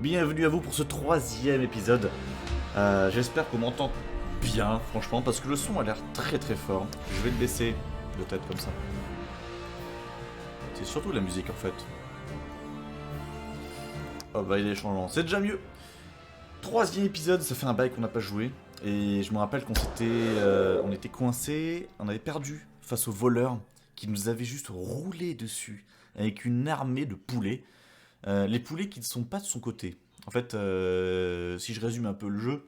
bienvenue à vous pour ce 3e épisode. J'espère qu'on m'entend bien, franchement, parce que le son a l'air très très fort. Je vais le baisser de tête comme ça. C'est surtout la musique en fait. Oh bah il est changeant, c'est déjà mieux. 3e épisode, ça fait un bail qu'on n'a pas joué. Et je me rappelle qu'on on était coincés, on avait perdu face aux voleurs qui nous avaient juste roulé dessus avec une armée de poulets. Les poulets qui ne sont pas de son côté. En fait, si je résume un peu le jeu,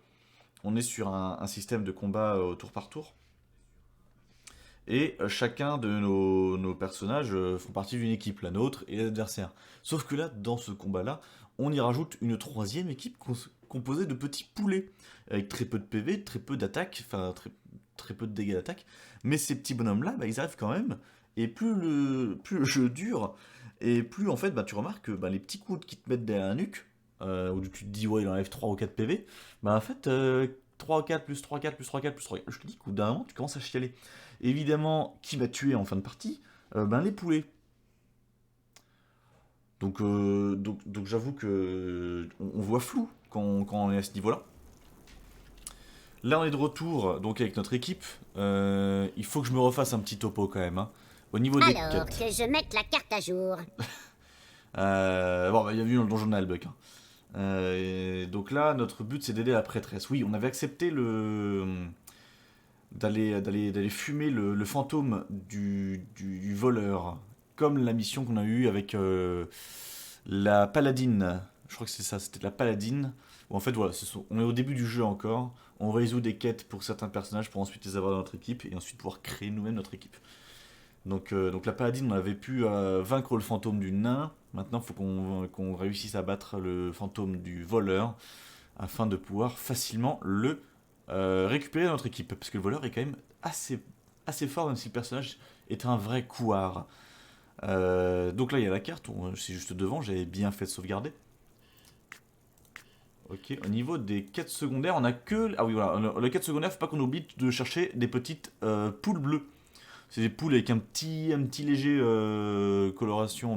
on est sur un système de combat au tour par tour. Et chacun de nos personnages font partie d'une équipe, la nôtre et l'adversaire. Sauf que là, dans ce combat-là, on y rajoute une 3e équipe composée de petits poulets, avec très peu de PV, très peu d'attaque, enfin très peu de dégâts d'attaque. Mais ces petits bonhommes-là, bah, ils arrivent quand même. Et plus le jeu dure, et plus en fait, bah, tu remarques que bah, les petits coups qui te mettent derrière un nuque, où tu te dis ouais il enlève 3 ou 4 PV, bah en fait 3 ou 4 plus 3 4 plus 3 4 plus 3 4, je te dis qu'au d'un moment tu commences à chialer. Évidemment, qui va tuer en fin de partie? Ben les poulets. Donc j'avoue que on voit flou quand on est à ce niveau-là. Là on est de retour donc avec notre équipe. Il faut que je me refasse un petit topo quand même. Hein. Au niveau des Alors, quêtes. que je mette la carte à jour. Bon, bah, il y a vu dans le donjon d'Albuck. Hein. Donc là, notre but c'est d'aider la prêtresse. Oui, on avait accepté d'aller fumer le fantôme du voleur. Comme la mission qu'on a eue avec la paladine. Je crois que c'est ça, c'était la paladine. Où en fait, voilà, on est au début du jeu encore. On résout des quêtes pour certains personnages pour ensuite les avoir dans notre équipe et ensuite pouvoir créer nous-mêmes notre équipe. Donc la paladine, on avait pu vaincre le fantôme du nain. Maintenant, il faut qu'on réussisse à battre le fantôme du voleur afin de pouvoir facilement le récupérer dans notre équipe. Parce que le voleur est quand même assez fort, même si le personnage est un vrai couard. Donc là, il y a la carte, c'est juste devant, j'avais bien fait de sauvegarder. Ok, au niveau des quêtes secondaires, on a que... Ah oui, voilà, la quête secondaire, faut pas qu'on oublie de chercher des petites poules bleues. C'est des poules avec un petit léger coloration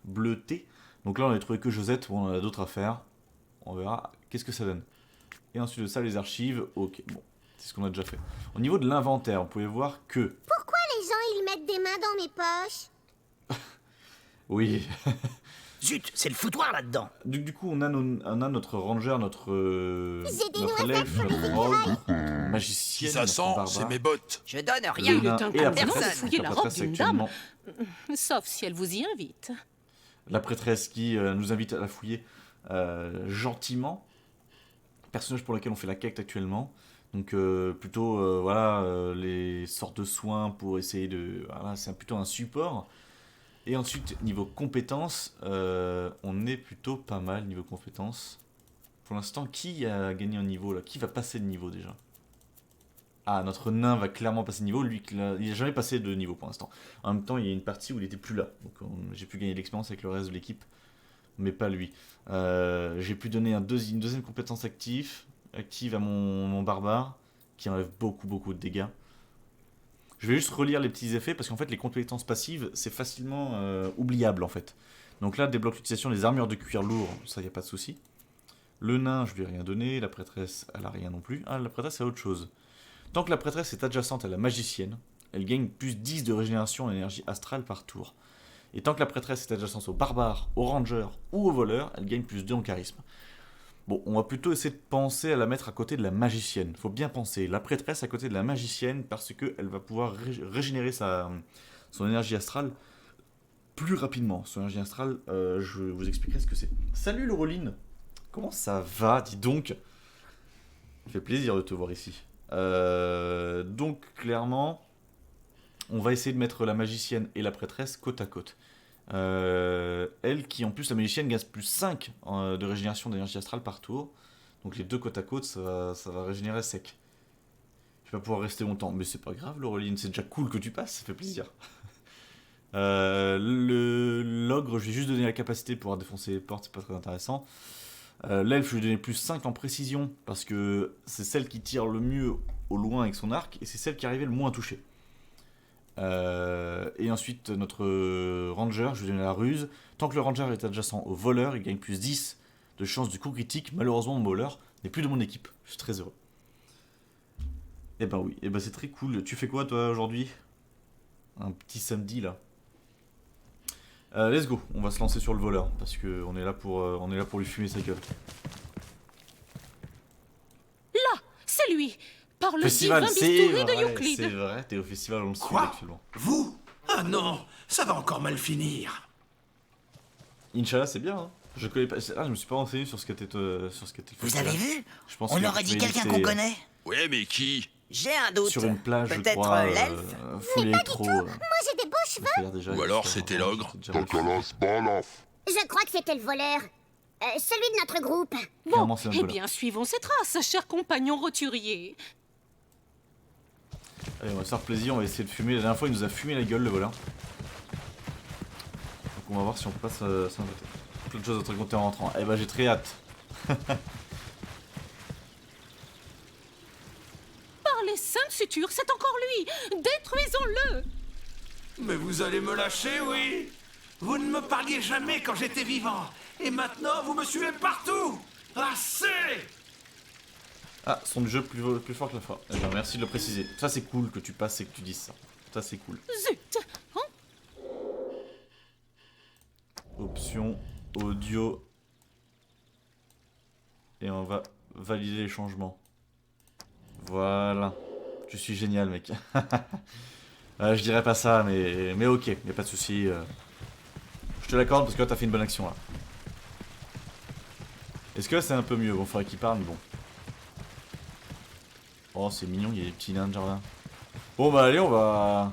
bleuté. Donc là, on a trouvé que Josette, bon, on en a d'autres à faire. On verra qu'est-ce que ça donne. Et ensuite de ça, les archives. Ok, bon, c'est ce qu'on a déjà fait. Au niveau de l'inventaire, vous pouvez voir que... Pourquoi les gens, ils mettent des mains dans mes poches? Oui. Zut, c'est le foutoir là-dedans. Du coup, on a notre ranger, notre elfe, pour notre rogue, notre magicienne, Si ça notre sent, barbare, c'est mes bottes. Je donne le rien. nain est et la inconvenant de prêtresse. fouiller La la robe prêtresse d'une actuellement. Sauf si elle vous y invite. La prêtresse qui nous invite à la fouiller gentiment. Personnage pour lequel on fait la quête actuellement. Donc plutôt voilà les sortes de soins pour essayer de... Voilà, c'est plutôt un support. Et ensuite, niveau compétences, on est plutôt pas mal niveau compétences. Pour l'instant, qui a gagné un niveau là? Qui va passer de niveau déjà? Ah, notre nain va clairement passer de niveau. Lui, il n'a jamais passé de niveau pour l'instant. En même temps, il y a une partie où il était plus là. Donc j'ai pu gagner de l'expérience avec le reste de l'équipe. Mais pas lui. J'ai pu donner une deuxième compétence active à mon barbare, qui enlève beaucoup de dégâts. Je vais juste relire les petits effets, parce qu'en fait, les compétences passives, c'est facilement oubliable, en fait. Donc là, débloque l'utilisation des armures de cuir lourd, ça, y a pas de souci. Le nain, je lui ai rien donné, la prêtresse, elle a rien non plus. Ah, la prêtresse, a autre chose. Tant que la prêtresse est adjacente à la magicienne, elle gagne plus 10 de régénération en énergie astrale par tour. Et tant que la prêtresse est adjacente au barbare, au ranger ou au voleur, elle gagne plus 2 en charisme. Bon, on va plutôt essayer de penser à la mettre à côté de la magicienne. Faut bien penser, la prêtresse à côté de la magicienne, parce qu'elle va pouvoir régénérer son énergie astrale plus rapidement. Son énergie astrale, je vous expliquerai ce que c'est. Salut Laureline, comment ça va, dis donc? Ça fait plaisir de te voir ici. Donc clairement, on va essayer de mettre la magicienne et la prêtresse côte à côte. Elle qui en plus la magicienne gagne plus 5 de régénération d'énergie astrale par tour. Donc les deux côte à côte, ça va régénérer sec. Je vais pas pouvoir rester longtemps, mais c'est pas grave Laureline, c'est déjà cool que tu passes, ça fait plaisir. L'ogre, je vais juste donner la capacité de pouvoir défoncer les portes, c'est pas très intéressant. L'elfe, je vais lui donner plus 5 en précision, parce que c'est celle qui tire le mieux au loin avec son arc, et c'est celle qui arrivait le moins à toucher. Et ensuite, notre ranger, je lui donne la ruse. Tant que le ranger est adjacent au voleur, il gagne plus 10 de chance du coup critique. Malheureusement, mon bowler n'est plus de mon équipe. Je suis très heureux. Eh ben oui, eh ben c'est très cool. Tu fais quoi toi aujourd'hui? Un petit samedi là. Let's go, on va se lancer sur le voleur parce que on est là pour lui fumer sa gueule. Là, c'est lui. Par le Festival, divin c'est bistouri de vrai, Euclide. c'est vrai, t'es au festival, on le suit Quoi? actuellement. Vous? Ah non, ça va encore mal finir. Inch'Allah, c'est bien. Hein. Je connais pas. Ah, je me suis pas renseigné sur ce qu'était le Vous avez vu? Je pense On que aurait tu dit m'as quelqu'un que qu'on c'est connaît. Ouais, mais qui? J'ai un doute. sur une plage, je Peut-être crois. l'elfe. Full électro. Moi, Moi, j'ai des beaux cheveux. déjà, Ou alors c'était l'ogre. Je crois que c'était le voleur. Celui de notre groupe. Clairement, c'est un Eh voleur. bien, suivons ses traces, cher compagnon roturier. Allez, on va se faire plaisir, on va essayer de fumer. La dernière fois, il nous a fumé la gueule, le voleur. Donc, on va voir si on peut pas s'inviter. Plein de choses à te raconter en rentrant. Eh ben, j'ai très hâte. Par les saintes sutures, c'est encore lui. Détruisons-le. Mais vous allez me lâcher, oui? Vous ne me parliez jamais quand j'étais vivant. Et maintenant, vous me suivez partout. Assez! Ah, son du jeu plus fort que la fois. Eh ben, merci de le préciser. Ça, c'est cool que tu passes et que tu dises ça. Ça, c'est cool. Zut. Hein? Option audio. Et on va valider les changements. Voilà. Je suis génial, mec. Je dirais pas ça, mais ok, y a pas de souci. Je te l'accorde parce que là, t'as fait une bonne action là. Est-ce que là, c'est un peu mieux? Bon, faudrait qu'il parle, mais bon. Oh, c'est mignon, il y a des petits nains de jardin. Bon, bah allez, on va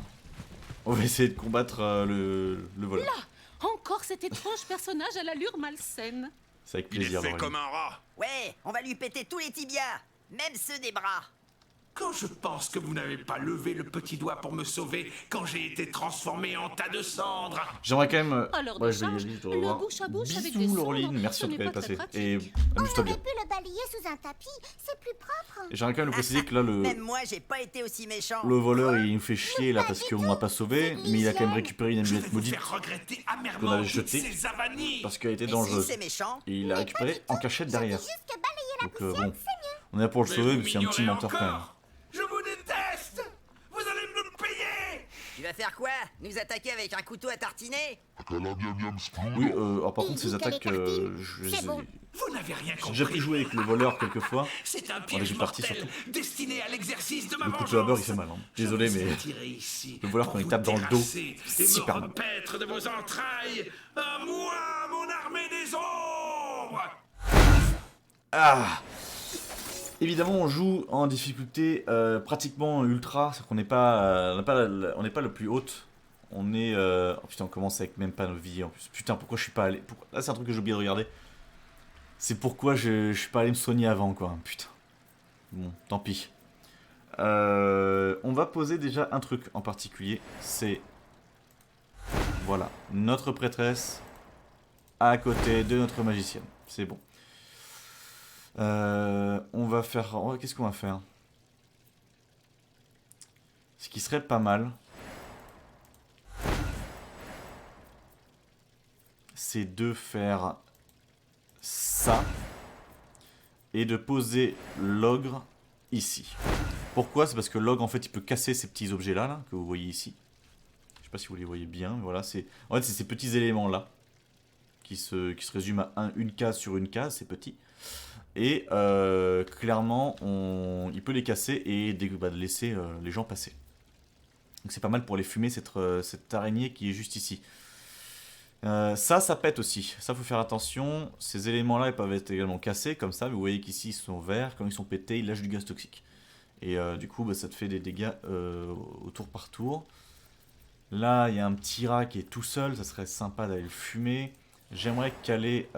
essayer de combattre le voleur. Encore cet étrange personnage à l'allure malsaine. C'est avec Il est plaisir, fait Laureline. comme un rat. Ouais, on va lui péter tous les tibias, même ceux des bras. Quand je pense que vous n'avez pas levé le petit doigt pour me sauver quand j'ai été transformé en tas de cendres. J'aimerais quand même. Alors, Ouais, de je vais y charge, aller, je dois le revoir. bouche à bouche avec des Bisous, cendres, Laureline, merci ce en tout n'est cas pas d'être très passé. pratique. Et On amuse-toi aurait bien. pu le balayer sous un tapis. C'est plus propre. Et j'aimerais quand même le préciser que là, Même moi, j'ai pas été aussi méchant. le voleur, il nous fait chier là parce qu'on m'a pas sauvé, mais il a quand même récupéré une Je vais amulette vous maudite faire regretter qu'on amèrement avait toutes jetée ces avanies. parce qu'elle était Et si dangereuse. c'est méchant, Et il l'a récupérée en cachette derrière. Juste que balayer la Donc poussière, bon, on est là pour le Mais sauver, vous mais c'est un petit m'ignorez menteur quand même. encore. Je vous déteste. Vous allez me le payer. tu vas faire quoi? Nous attaquer avec un couteau à tartiner? Oui, alors par Il contre, dit ces que les attaques, tartines, je c'est bon. Vous n'avez rien j'ai déjà pu compris. jouer avec le voleur quelques fois. C'est un Avec piège une partie mortel surtout. destiné à l'exercice de ma Le vengeance. couteau à beurre, il fait mal. Hein. Désolé, Je vous ai mais attiré ici le voleur, pour quand il vous tape dans le dos, terrasser c'est et me super mal. repaître de vos entrailles. À moi, mon armée des ombres. Ah! Évidemment, on joue en difficulté pratiquement ultra, c'est qu'on n'est pas, on n'est pas le plus haute. On est. Oh putain, on commence avec même pas nos vies en plus. Putain, pourquoi je suis pas allé. Là, c'est un truc que j'ai oublié de regarder. C'est pourquoi je suis pas allé me soigner avant, quoi. Putain. Bon, tant pis. On va poser déjà un truc en particulier. C'est. Voilà. Notre prêtresse à côté de notre magicienne. C'est bon. On va faire. Qu'est-ce qu'on va faire? Ce qui serait pas mal, c'est de faire ça et de poser l'ogre ici. Pourquoi? C'est parce que l'ogre en fait il peut casser ces petits objets là, que vous voyez ici. Je sais pas si vous les voyez bien, mais voilà, c'est en fait c'est ces petits éléments là qui se résument à une case sur une case, c'est petit. Et clairement il peut les casser et de laisser les gens passer. Donc c'est pas mal pour les fumer cette araignée qui est juste ici. Ça pète aussi, ça faut faire attention, ces éléments là ils peuvent être également cassés comme ça, mais vous voyez qu'ici ils sont verts, quand ils sont pétés ils lâchent du gaz toxique. Et du coup ça te fait des dégâts au tour par tour. Là il y a un petit rat qui est tout seul, ça serait sympa d'aller le fumer. J'aimerais caler...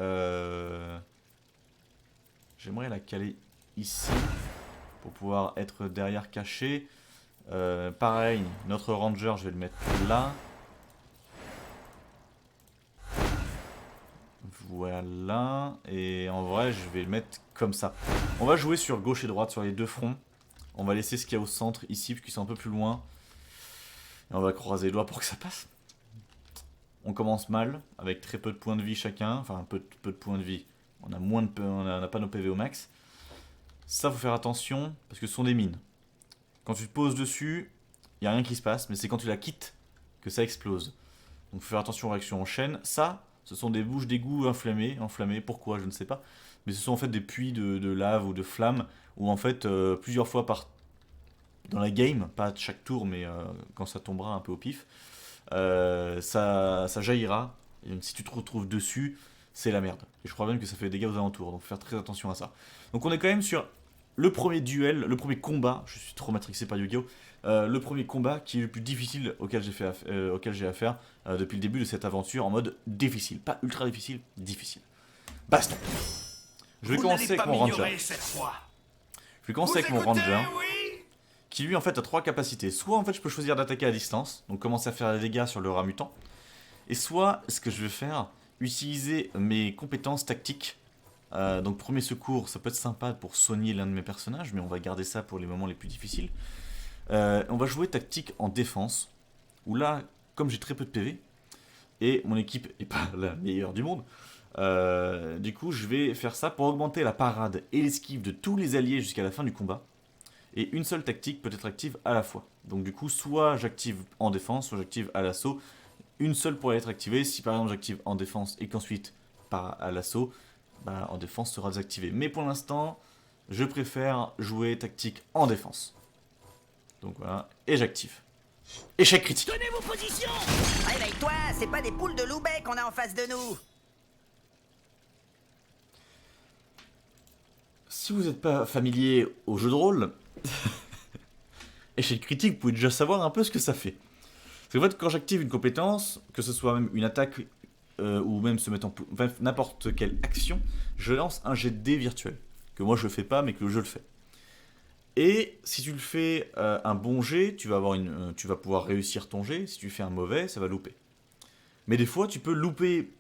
J'aimerais la caler ici pour pouvoir être derrière caché. Pareil, notre ranger je vais le mettre là. Voilà, et en vrai je vais le mettre comme ça. On va jouer sur gauche et droite, sur les deux fronts. On va laisser ce qu'il y a au centre ici, puisqu'ils sont un peu plus loin. Et on va croiser les doigts pour que ça passe. On commence mal, avec très peu de points de vie chacun. Enfin, peu de points de vie. on a moins de, on n'a pas nos PV au max. Ça, faut faire attention, parce que ce sont des mines. Quand tu te poses dessus, il n'y a rien qui se passe, mais c'est quand tu la quittes que ça explose. Donc faut faire attention aux réactions en chaîne. Ça, ce sont des bouches d'égout enflammées, pourquoi, je ne sais pas. Mais ce sont en fait des puits de lave ou de flammes, où en fait, plusieurs fois dans la game, pas chaque tour, mais quand ça tombera un peu au pif, ça jaillira. Et donc, si tu te retrouves dessus, c'est la merde. Et je crois même que ça fait des dégâts aux alentours, donc faut faire très attention à ça. Donc on est quand même sur le premier duel, le premier combat, je suis trop matrixé par Yu-Gi-Oh! Le premier combat qui est le plus difficile auquel j'ai affaire depuis le début de cette aventure en mode difficile. Pas ultra difficile, difficile. Baston. Je vais commencer avec mon ranger. Je vais commencer avec mon ranger, qui lui en fait a 3 capacités. Soit en fait je peux choisir d'attaquer à distance, donc commencer à faire des dégâts sur le rat mutant. Et soit ce que je vais faire, utiliser mes compétences tactiques. Donc premier secours, ça peut être sympa pour soigner l'un de mes personnages, mais on va garder ça pour les moments les plus difficiles. On va jouer tactique en défense, où là, comme j'ai très peu de PV, et mon équipe est pas la meilleure du monde, du coup je vais faire ça pour augmenter la parade et l'esquive de tous les alliés jusqu'à la fin du combat. Et une seule tactique peut être active à la fois. Donc du coup, soit j'active en défense, soit j'active à l'assaut. Une seule pourrait être activée. Si par exemple j'active en défense et qu'ensuite à l'assaut, bah, en défense sera désactivée. Mais pour l'instant, je préfère jouer tactique en défense. Donc voilà, et j'active. Échec critique. Tenez vos positions. Réveille-toi, c'est pas des poules de Loubet qu'on a en face de nous. Si vous n'êtes pas familier au jeu de rôle, échec critique, vous pouvez déjà savoir un peu ce que ça fait. Parce qu'en fait, quand j'active une compétence, que ce soit même une attaque ou même se mettre en n'importe quelle action, je lance un jet de dés virtuel. Que moi je le fais pas, mais que le jeu le fait. Et si tu le fais un bon jet, tu vas pouvoir réussir ton jet. Si tu fais un mauvais, ça va louper. Mais des fois, tu peux louper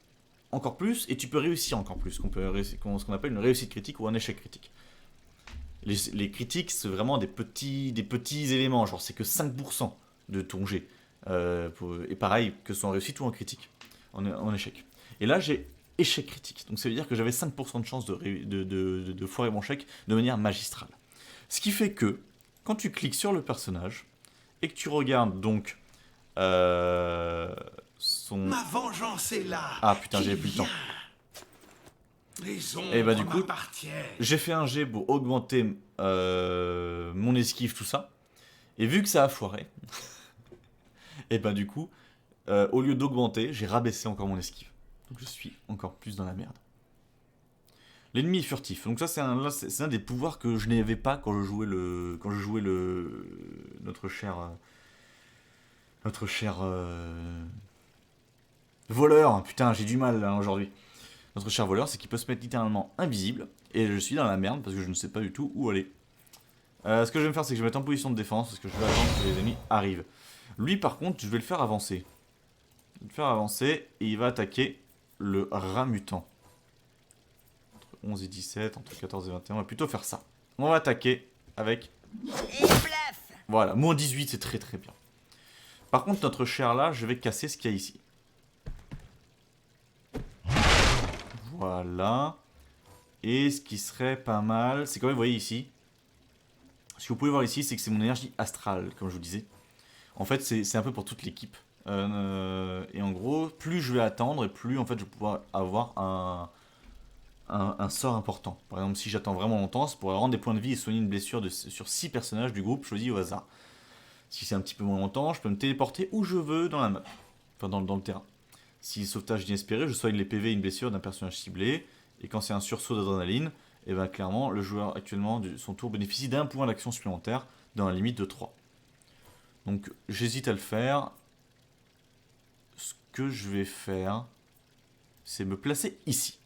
encore plus et tu peux réussir encore plus. Ce qu'on appelle une réussite critique ou un échec critique. Les critiques, c'est vraiment des petits éléments. Genre, c'est que 5% de ton jet. Et pareil, que ce soit en réussite ou en critique. En échec. Et là, j'ai échec critique. Donc ça veut dire que j'avais 5% de chance de foirer mon chèque de manière magistrale. Ce qui fait que, quand tu cliques sur le personnage, et que tu regardes donc son... Ma vengeance est là. Ah putain, j'avais plus le temps. Les ombres Et bah du coup, m'appartiennent. j'ai fait un jet pour augmenter mon esquive, tout ça. Et vu que ça a foiré, et bah du coup, au lieu d'augmenter, j'ai rabaissé encore mon esquive. Donc je suis encore plus dans la merde. L'ennemi est furtif. Donc ça c'est un des pouvoirs que je n'avais pas quand je jouais notre cher voleur. Putain, j'ai du mal là, aujourd'hui. Notre cher voleur, c'est qu'il peut se mettre littéralement invisible. Et je suis dans la merde parce que je ne sais pas du tout où aller. Ce que je vais me faire, c'est que je vais mettre en position de défense parce que je vais attendre que les ennemis arrivent. Lui par contre, je vais le faire avancer. Je vais le faire avancer et il va attaquer le rat mutant. 11 et 17, entre 14 et 21, on va plutôt faire ça. On va attaquer avec... Et plaf. Voilà, moins 18, c'est très très bien. Par contre, notre cher là, je vais casser ce qu'il y a ici. Voilà. Et ce qui serait pas mal, c'est quand même, vous voyez ici, ce que vous pouvez voir ici, c'est que c'est mon énergie astrale, comme je vous disais. En fait, c'est un peu pour toute l'équipe. Et en gros, plus je vais attendre, et plus en fait je vais pouvoir avoir un sort important. Par exemple, si j'attends vraiment longtemps, ça pourrait rendre des points de vie et soigner une blessure sur 6 personnages du groupe choisi au hasard. Si c'est un petit peu moins longtemps, je peux me téléporter où je veux dans la map, enfin dans le terrain. Si sauvetage inespéré, je soigne les PV et une blessure d'un personnage ciblé. Et quand c'est un sursaut d'adrénaline, et ben clairement, le joueur actuellement, son tour bénéficie d'un point d'action supplémentaire dans la limite de 3. Donc j'hésite à le faire. Ce que je vais faire, c'est me placer ici.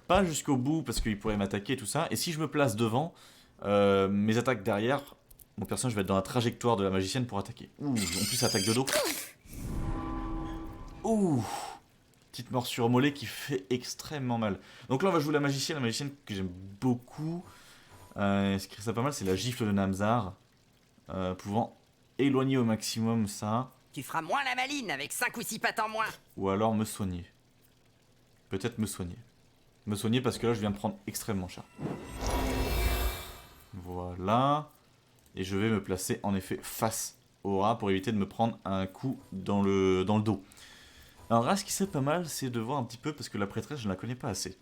Pas jusqu'au bout parce qu'il pourrait m'attaquer et tout ça. Et si je me place devant, mes attaques derrière, mon personnage va être dans la trajectoire de la magicienne pour attaquer. Ouh, en plus attaque de dos. Ouh, petite morsure au mollet qui fait extrêmement mal. Donc là on va jouer la magicienne que j'aime beaucoup. Ce qui reste pas mal, c'est la gifle de Namzar, pouvant éloigner au maximum ça. Tu feras moins la maline avec 5 ou 6 pattes en moins. Ou alors me soigner. Peut-être me soigner. me soigner parce que là je viens de prendre extrêmement cher. Voilà. Et je vais me placer en effet face au rat pour éviter de me prendre un coup dans le dos. Alors là, ce qui serait pas mal, c'est de voir un petit peu, parce que la prêtresse, je ne la connais pas assez.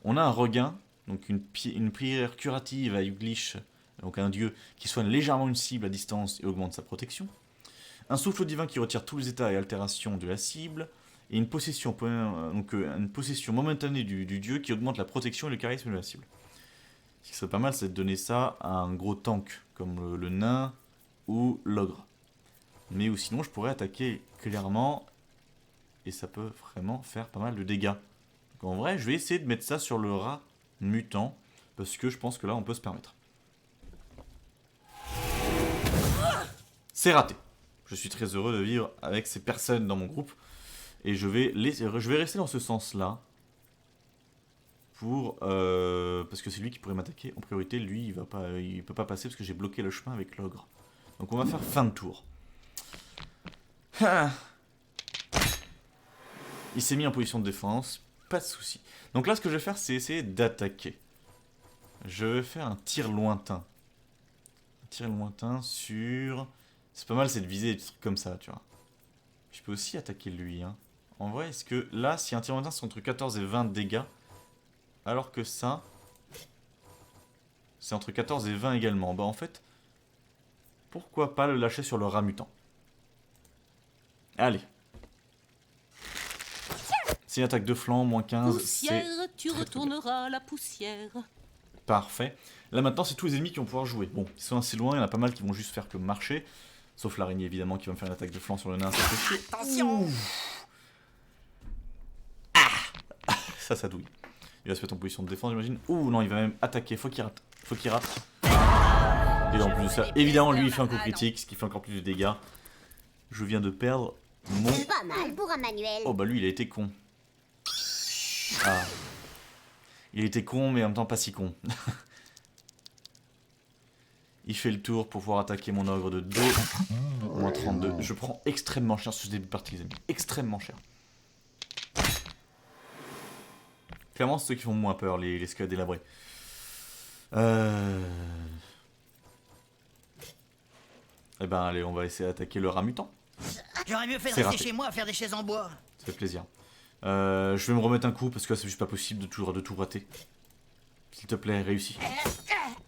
On a un regain, donc une prière curative à Uglish, donc un dieu qui soigne légèrement une cible à distance et augmente sa protection. Un souffle divin qui retire tous les états et altérations de la cible. Et une possession, une possession momentanée du dieu qui augmente la protection et le charisme de la cible. Ce qui serait pas mal, c'est de donner ça à un gros tank, comme le nain ou l'ogre. Mais ou sinon, je pourrais attaquer clairement, et ça peut vraiment faire pas mal de dégâts. Donc en vrai, je vais essayer de mettre ça sur le rat mutant, parce que je pense que là, on peut se permettre. C'est raté. Je suis très heureux de vivre avec ces personnes dans mon groupe, et je vais rester dans ce sens-là. Parce que c'est lui qui pourrait m'attaquer. En priorité, lui, il peut pas passer parce que j'ai bloqué le chemin avec l'ogre. Donc on va faire fin de tour. Il s'est mis en position de défense, pas de souci. Donc là, ce que je vais faire, c'est essayer d'attaquer. Je vais faire un tir lointain. Un tir lointain sur... C'est pas mal, c'est de viser des trucs comme ça, tu vois. Je peux aussi attaquer lui, hein. En vrai, est-ce que là, si un tir lointain, c'est entre 14 et 20 dégâts, alors que ça, c'est entre 14 et 20 également. Bah en fait, pourquoi pas le lâcher sur le rat mutant. Allez. C'est une attaque de flanc, moins 15. Poussière, tu retourneras la poussière. Parfait. Là maintenant, c'est tous les ennemis qui vont pouvoir jouer. Bon, ils sont assez loin, il y en a pas mal qui vont juste faire que marcher. Sauf l'araignée évidemment qui va me faire une attaque de flanc sur le nain. Ça fait chier. Attention! Ça douille. Il va se mettre en position de défense, j'imagine. Ouh, non, il va même attaquer. Faut qu'il rate. Faut qu'il rate. Et en plus de ça, évidemment, lui, il fait un coup critique, ce qui fait encore plus de dégâts. Je viens de perdre mon... Pas mal pour un manuel. Oh, bah lui, il a été con. Ah. Il était con, mais en même temps pas si con. Il fait le tour pour pouvoir attaquer mon ogre de dos. Moins 32. Je prends extrêmement cher sur ce début de partie, les amis. Extrêmement cher. Clairement, c'est ceux qui font moins peur, les squelettes délabrés. Eh ben, allez, on va essayer d'attaquer le rat mutant. J'aurais mieux fait de C'est rester raté. chez moi à faire des chaises en bois. Ça fait plaisir. Je vais me remettre un coup parce que là, c'est juste pas possible de tout rater. S'il te plaît, réussis.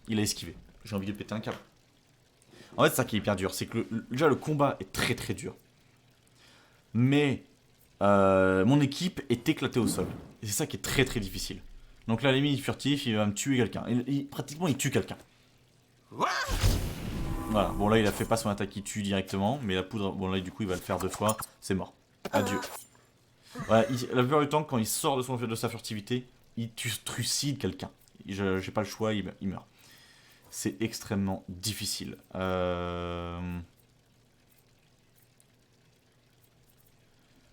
Il a esquivé. J'ai envie de péter un câble. En fait, c'est ça qui est hyper dur. C'est que déjà, le combat est très très dur. Mais mon équipe est éclatée au sol. Et c'est ça qui est très très difficile. Donc là, l'ennemi furtif, il va me tuer quelqu'un. Pratiquement, il tue quelqu'un. Voilà. Bon, là, il a fait pas son attaque qui tue directement. Mais la poudre, bon, là, du coup, il va le faire 2 fois. C'est mort. Adieu. Voilà, la plupart du temps, quand il sort de sa furtivité, il trucide quelqu'un. J'ai pas le choix, il meurt. C'est extrêmement difficile.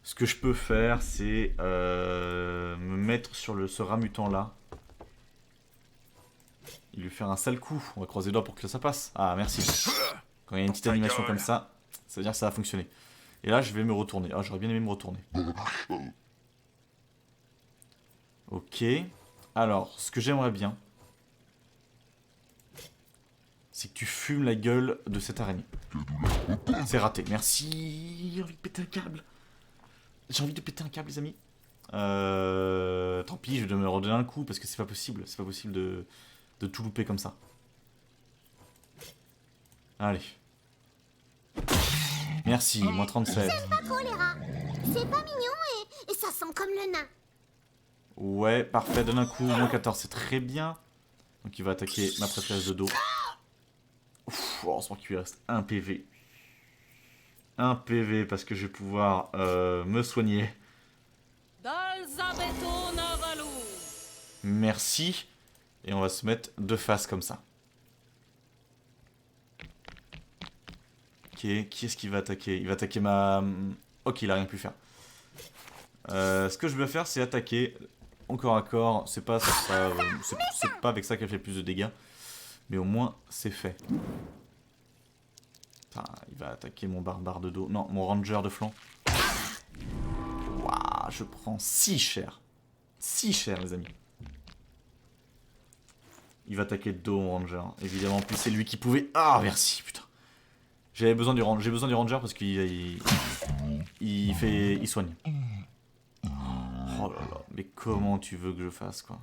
Ce que je peux faire, c'est me mettre sur ce rat mutant là. Et lui faire un sale coup. On va croiser les doigts pour que ça passe. Ah, merci. Quand il y a une petite animation comme ça, ça veut dire que ça va fonctionner. Et là, je vais me retourner. Ah, j'aurais bien aimé me retourner. Ok. Alors, ce que j'aimerais bien, c'est que tu fumes la gueule de cette araignée. C'est raté. Merci. J'ai envie de péter un câble. J'ai envie de péter un câble, les amis. Tant pis, je vais me redonner un coup parce que c'est pas possible. C'est pas possible de tout louper comme ça. Allez. Merci, moins 37. J'aime pas trop les rats. C'est pas mignon et ça sent comme le nain. Ouais, parfait, donne un coup, moins 14, c'est très bien. Donc il va attaquer ma prêtresse de dos. Ouf, heureusement qu'il lui reste un PV. Un PV parce que je vais pouvoir me soigner. Dalzabeto Navalu. Merci. Et on va se mettre de face comme ça. Ok, qui est-ce qui va attaquer? Il va attaquer ma... Ok, il a rien pu faire. Ce que je vais faire, c'est attaquer en corps à corps. C'est pas avec ça qu'elle fait plus de dégâts. Mais au moins, c'est fait. Putain, il va attaquer mon barbare de dos. Non, mon ranger de flanc. Waouh, je prends si cher. Si cher, les amis. Il va attaquer de dos, mon ranger. Évidemment, en plus, c'est lui qui pouvait... Ah, merci, putain. J'ai besoin du ranger parce qu'il il soigne. Oh là là, mais comment tu veux que je fasse, quoi?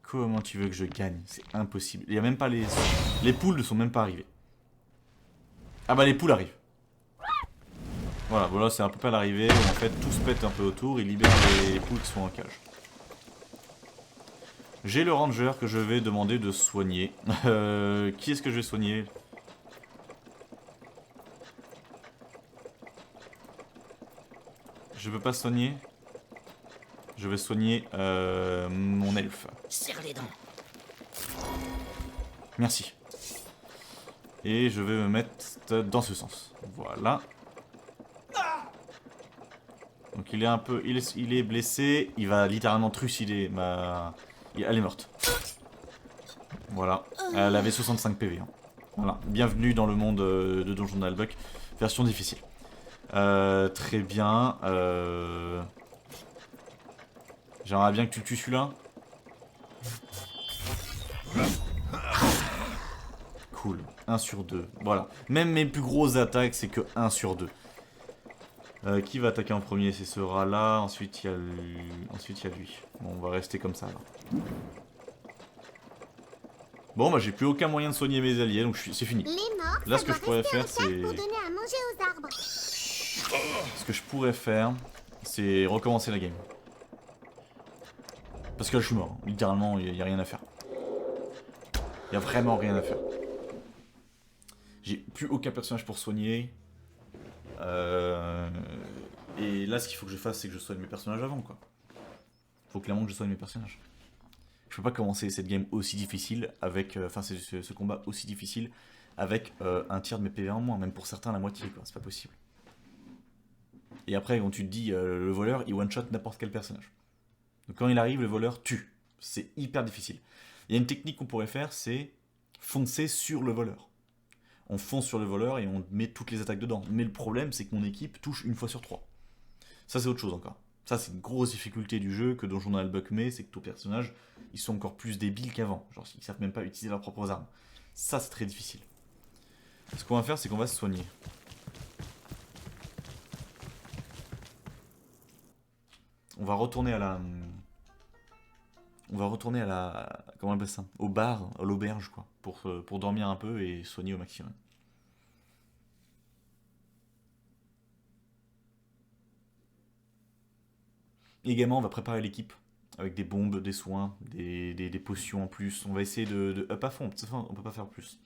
Comment tu veux que je gagne? C'est impossible. Il y a même pas les poules ne sont même pas arrivées. Ah bah les poules arrivent. Voilà, voilà, c'est un peu pas l'arrivée. En fait, tout se pète un peu autour. Il libère les poules qui sont en cage. J'ai le ranger que je vais demander de soigner. Qui est-ce que je vais soigner? Je peux pas soigner. Je vais soigner mon elfe. Serre les dents. Merci. Et je vais me mettre dans ce sens. Voilà. Donc il est un peu... Il est blessé. Il va littéralement trucider ma... Elle est morte. Voilà. Elle avait 65 PV. Hein. Voilà. Bienvenue dans le monde de Donjon Nullbuck. Version difficile. Très bien. J'aimerais bien que tu tues celui-là. Cool. 1 sur 2. Voilà. Même mes plus grosses attaques, c'est que 1 sur 2. Qui va attaquer en premier? Ce sera là. Ensuite, il y a lui. Ensuite, il y a lui. Bon, on va rester comme ça, là. Bon, bah, j'ai plus aucun moyen de soigner mes alliés, donc c'est fini. Là, ce que je pourrais faire, c'est... Ce que je pourrais faire, c'est recommencer la game. Parce que là, je suis mort. Littéralement, il n'y a rien à faire. Il n'y a vraiment rien à faire. J'ai plus aucun personnage pour soigner. Et là, ce qu'il faut que je fasse, c'est que je soigne mes personnages avant, quoi. Faut clairement que je soigne mes personnages. Je peux pas commencer cette game aussi difficile avec... Enfin, ce combat aussi difficile avec un tiers de mes PV en moins. Même pour certains, la moitié, quoi. C'est pas possible. Et après, quand tu te dis, le voleur, il one-shot n'importe quel personnage. Donc quand il arrive, le voleur tue. C'est hyper difficile. Il y a une technique qu'on pourrait faire, c'est foncer sur le voleur. On fonce sur le voleur et on met toutes les attaques dedans. Mais le problème, c'est que mon équipe touche 1 fois sur 3. Ça, c'est autre chose encore. Ça, c'est une grosse difficulté du jeu que Donjon Nullbuck met, c'est que tous les personnages, ils sont encore plus débiles qu'avant. Genre, ils savent même pas utiliser leurs propres armes. Ça, c'est très difficile. Ce qu'on va faire, c'est qu'on va se soigner. On va retourner à la... On va retourner à la... Comment on appelle ça? Au bar, à l'auberge, quoi. Pour dormir un peu et soigner au maximum. Également, on va préparer l'équipe. Avec des bombes, des soins, des potions en plus. On va essayer de up à fond. On peut pas faire plus.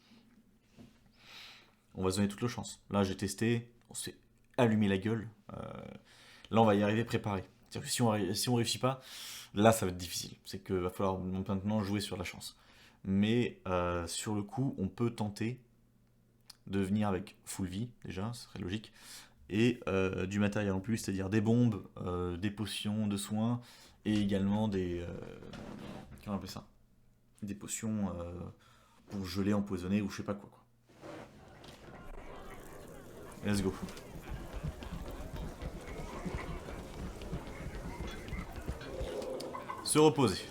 On va se donner toutes les chances. Là, j'ai testé. On s'est allumé la gueule. Là, on va y arriver préparé. C'est-à-dire que si on réussit pas, là ça va être difficile. C'est qu'il va falloir maintenant jouer sur la chance. Mais sur le coup, on peut tenter de venir avec full vie, déjà, ce serait logique. Et du matériel en plus, c'est-à-dire des bombes, des potions de soins, et également des... comment on appelle ça? Des potions pour geler, empoisonner, ou je sais pas quoi. Let's go. Se reposer.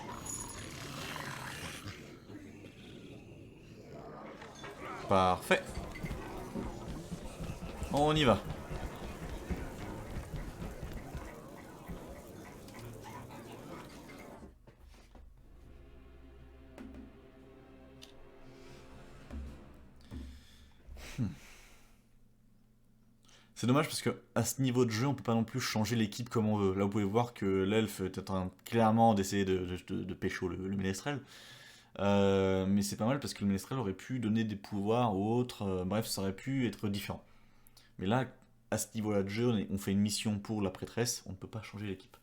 Parfait. On y va. C'est dommage parce que à ce niveau de jeu, on peut pas non plus changer l'équipe comme on veut. Là, vous pouvez voir que l'elfe est en train clairement d'essayer de pécho le ménestrel. Mais c'est pas mal parce que le ménestrel aurait pu donner des pouvoirs aux autres. Bref, ça aurait pu être différent. Mais là, à ce niveau-là de jeu, on fait une mission pour la prêtresse. On ne peut pas changer l'équipe.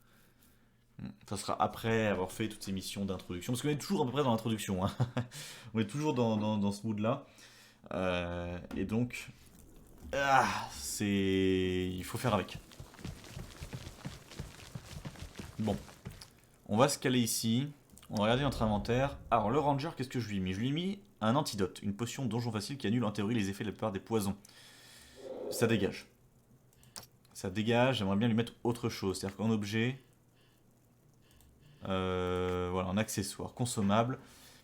Ça sera après avoir fait toutes ces missions d'introduction. Parce qu'on est toujours à peu près dans l'introduction. Hein. On est toujours dans ce mood-là. Et donc... il faut faire avec. Bon. On va se caler ici. On va regarder notre inventaire. Alors, le ranger, qu'est-ce que je lui ai mis? Je lui ai mis un antidote. Une potion donjon facile qui annule en théorie les effets de la plupart des poisons. Ça dégage. Ça dégage. J'aimerais bien lui mettre autre chose. C'est-à-dire qu'en objet... Voilà, un accessoire consommable.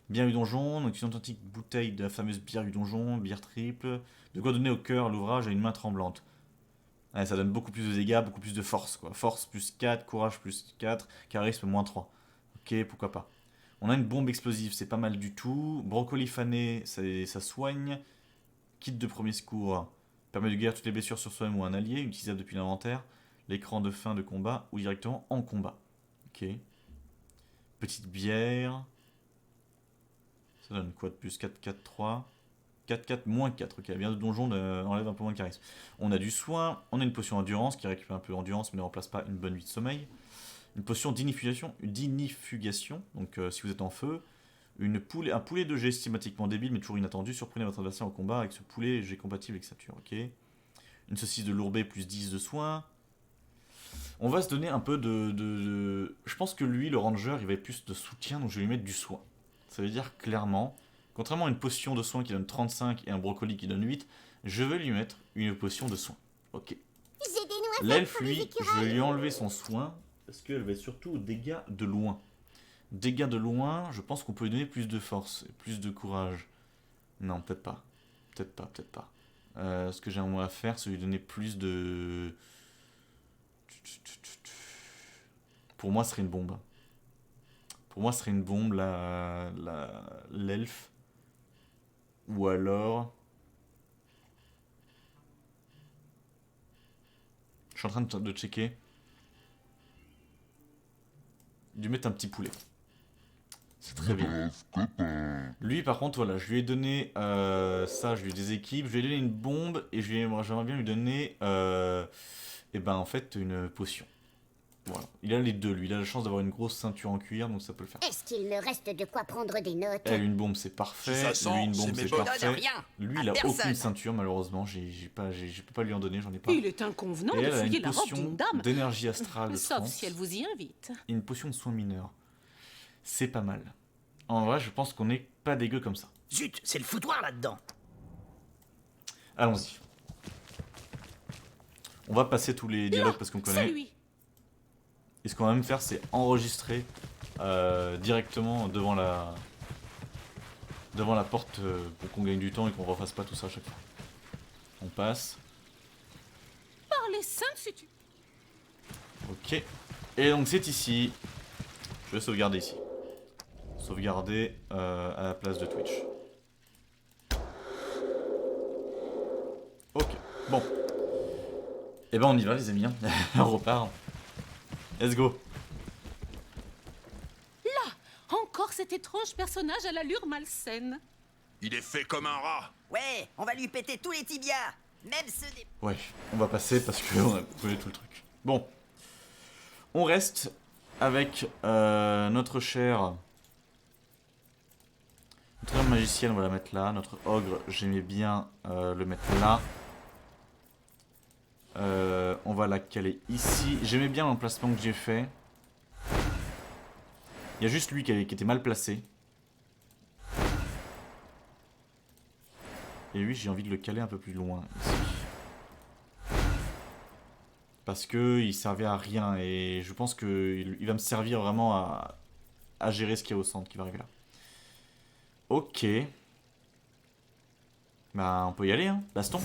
Bière du donjon, donc une authentique bouteille de la fameuse bière du donjon, bière triple. De quoi donner au cœur l'ouvrage à une main tremblante. Ouais, ça donne beaucoup plus de dégâts, beaucoup plus de force, quoi. Force plus 4, courage plus 4, charisme moins 3. Ok, pourquoi pas. On a une bombe explosive, c'est pas mal du tout. Brocoli fané, ça soigne. Kit de premier secours. Permet de guérir toutes les blessures sur soi-même ou un allié, utilisable depuis l'inventaire. L'écran de fin de combat ou directement en combat. Ok. Petite bière. Ça donne quoi de plus? 4, 4, 3. 4, 4, moins 4. Ok, la bière de donjon enlève un peu moins de charisme. On a du soin. On a une potion endurance qui récupère un peu d'endurance mais ne remplace pas une bonne nuit de sommeil. Une potion d'inifugation. Donc si vous êtes en feu. Un poulet de jet systématiquement débile mais toujours inattendu. Surprenez votre adversaire au combat avec ce poulet jet compatible avec Saturne. Ok. Une saucisse de lourbet plus 10 de soin. On va se donner un peu de... Je pense que lui, le ranger, il va être plus de soutien, donc je vais lui mettre du soin. Ça veut dire clairement, contrairement à une potion de soin qui donne 35 et un brocoli qui donne 8, je vais lui mettre une potion de soin. Ok. L'elfe, lui, je vais lui enlever son soin, parce qu'elle va être surtout aux dégâts de loin. Dégâts de loin, je pense qu'on peut lui donner plus de force, et plus de courage. Non, peut-être pas. Peut-être pas. Ce que j'aimerais faire, c'est lui donner plus de... Pour moi, ce serait une bombe. L'elfe. Ou alors... Je suis en train de checker. De lui mettre un petit poulet. C'est très bien. Lui, par contre, voilà, je lui ai donné ça, je lui ai des équipes. Je lui ai donné une bombe et j'aimerais bien lui donner... et ben en fait une potion. Voilà. Il a les deux, lui. Il a la chance d'avoir une grosse ceinture en cuir, donc ça peut le faire. Est-ce qu'il me reste de quoi prendre des notes? Elle, une bombe, c'est parfait. Si ça sent, lui, une bombe, c'est c'est mes parfait. Rien. Lui, À il a personne. aucune ceinture, malheureusement. Je peux pas lui en donner, j'en ai pas. Il est inconvenant Et de elle a fouiller une la robe potion d'une dame. d'énergie astrale de Sauf 30. si elle vous y invite. Et une potion de soins mineurs. C'est pas mal. En vrai, je pense qu'on n'est pas dégueu comme ça. Zut, c'est le foutoir là-dedans. Allons-y. On va passer tous les dialogues parce qu'on C'est connaît. lui. Et ce qu'on va même faire, c'est enregistrer directement devant la porte pour qu'on gagne du temps et qu'on refasse pas tout ça à chaque fois. On passe. Par les saintes si tu... Ok. Et donc c'est ici. Je vais sauvegarder ici. Sauvegarder à la place de Twitch. Ok. Bon. Et ben on y va les amis. Hein. On repart. Let's go. Encore cet étrange personnage à l'allure malsaine. Il est fait comme un rat. Ouais, on va lui péter tous les tibias. Même ceux des... Ouais, on va passer parce qu'on a brûlé tout le truc. Bon. On reste avec notre chère magicienne, on va la mettre là. Notre ogre, j'aimais bien le mettre là. On va la caler ici. J'aimais bien l'emplacement que j'ai fait. Il y a juste lui qui était mal placé. Et lui, j'ai envie de le caler un peu plus loin. Ici. Parce que il servait à rien. Et je pense qu'il va me servir vraiment à gérer ce qu'il y a au centre qui va arriver là. Ok. Bah, on peut y aller, hein. Baston.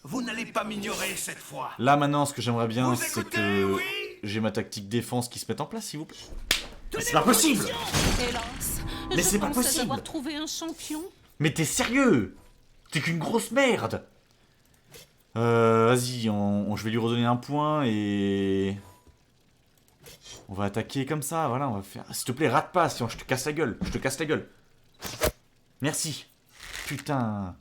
Vous n'allez pas m'ignorer cette fois. Là, maintenant, ce que j'aimerais bien, Vous c'est écoutez, que oui j'ai ma tactique défense qui se mette en place, s'il vous plaît. Tenez C'est pas vos possible! positions. Hélas, Mais c'est pas pensais possible. avoir trouvé un champion. Mais t'es sérieux? T'es qu'une grosse merde! Vas-y, je vais lui redonner un point et... On va attaquer comme ça, voilà, on va faire... S'il te plaît, rate pas, sinon je te casse la gueule. Je te casse la gueule. Merci. Putain.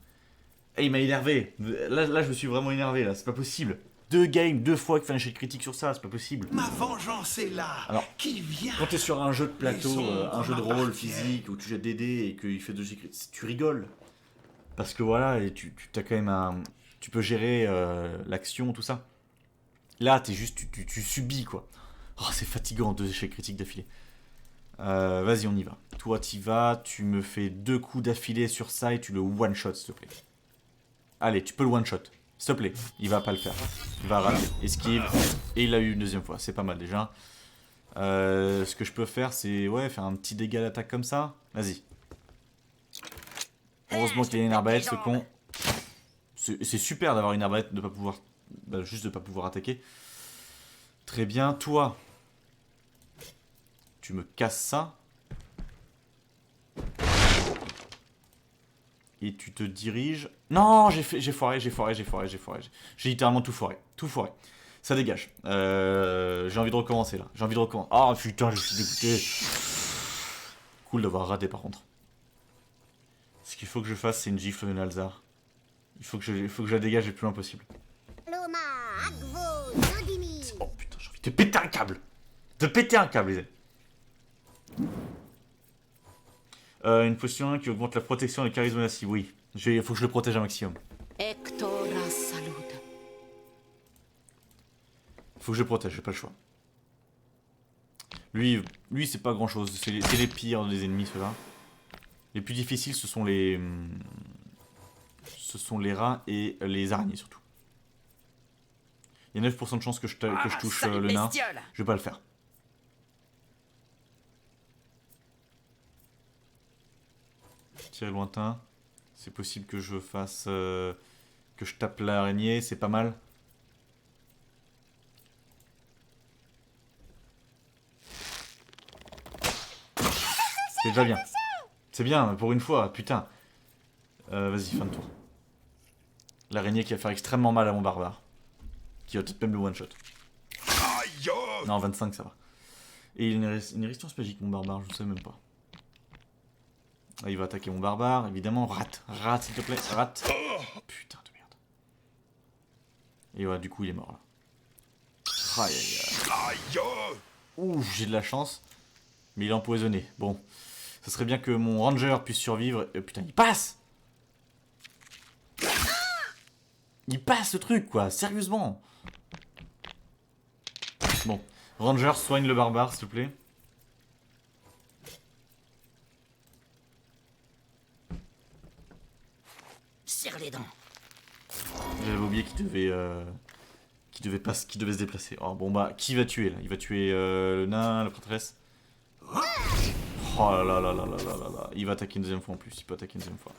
Eh, il m'a énervé. Là, je me suis vraiment énervé, là, c'est pas possible. 2 games, 2 fois qu'il fait un échec critique sur ça, c'est pas possible. Ma vengeance est là. Alors, Qui vient? Quand t'es sur un jeu de plateau, Les ombres un jeu de rôle m'appartiennent. physique, où tu jettes des dés et qu'il fait 2 échecs critiques, tu rigoles. Parce que voilà, et tu as quand même un... Tu peux gérer l'action, tout ça. Là, t'es juste... Tu subis, quoi. Oh, c'est fatigant, 2 échecs critiques d'affilée. Vas-y, on y va. Toi, t'y vas, tu me fais 2 coups d'affilée sur ça et tu le one-shot, s'il te plaît. Allez, tu peux le one-shot. S'il te plaît, il va pas le faire. Il va rater. Esquive. Et il l'a eu une deuxième fois, c'est pas mal déjà. Ce que je peux faire, c'est ouais, faire un petit dégât d'attaque comme ça. Vas-y. Heureusement qu'il y a une arbalète, ce con. C'est super d'avoir une arbalète, de pas pouvoir... Bah, juste de pas pouvoir attaquer. Très bien, toi. Tu me casses ça. Et tu te diriges... Non, j'ai foiré. J'ai littéralement tout foiré. Tout foiré. Ça dégage. J'ai envie de recommencer là. J'ai envie de recommencer. Ah putain, je suis dégoûté. Cool d'avoir raté par contre. Ce qu'il faut que je fasse, c'est une gifle de Nalzar. Il faut que je la dégage le plus loin possible. Loma, Agvo, Nodimi. Oh putain, j'ai envie de péter un câble. De péter un câble, les amis. Une potion qui augmente la protection et le charisme de la cible. Oui, il faut que je le protège un maximum. Hectora salud. Faut que je le protège, j'ai pas le choix. Lui c'est pas grand chose. C'est les pires des ennemis, ceux-là. Les plus difficiles, ce sont les rats et les araignées surtout. Il y a 9% de chance que je touche le nain. Je vais pas le faire. Tir lointain. C'est possible que je fasse... que je tape l'araignée, c'est pas mal. C'est déjà bien. C'est bien, pour une fois, putain. Vas-y, fin de tour. L'araignée qui va faire extrêmement mal à mon barbare. Qui va peut-être même le one-shot. Non, 25, ça va. Et il a une résistance magique, mon barbare, je ne sais même pas. Là, il va attaquer mon barbare, évidemment. Rate, s'il te plaît, rate. Putain de merde. Et voilà, du coup, il est mort, là. Aïe, aïe, aïe. Ouh, j'ai de la chance. Mais il est empoisonné. Bon. Ça serait bien que mon ranger puisse survivre. Putain, il passe! Il passe ce truc, quoi. Sérieusement. Bon. Ranger, soigne le barbare, s'il te plaît. Serre les dents. J'avais oublié qu'il devait... qu'il devait se déplacer. Oh, bon, bah, qui va tuer, là? Il va tuer le nain, la prêtresse. Oh là là là là là là là là. Il va attaquer une deuxième fois en plus. Il peut attaquer une deuxième fois.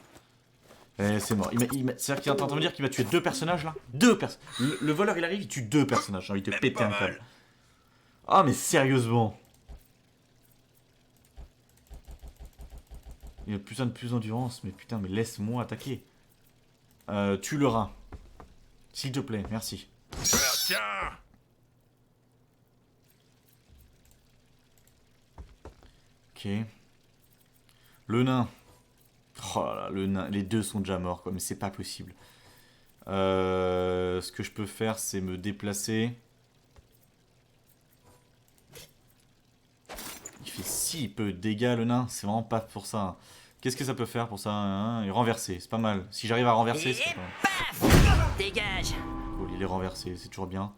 Et c'est mort. C'est-à-dire qu'il est en train de me dire qu'il va tuer deux personnages là. Deux personnes. Le voleur il arrive, il tue deux personnages. J'ai envie de te péter un câble. Ah mais sérieusement. Il a plus d'endurance. Mais putain, mais laisse-moi attaquer. Tue le rat. S'il te plaît, merci. Tiens. Ok. Le nain. Oh là là, le nain. Les deux sont déjà morts, quoi. Mais c'est pas possible. Ce que je peux faire, c'est me déplacer. Il fait si peu de dégâts, le nain. C'est vraiment pas pour ça. Qu'est-ce que ça peut faire pour ça, hein? Et renverser, c'est pas mal. Si j'arrive à renverser, c'est pas mal. Paf! Dégage. Cool, il est renversé, c'est toujours bien.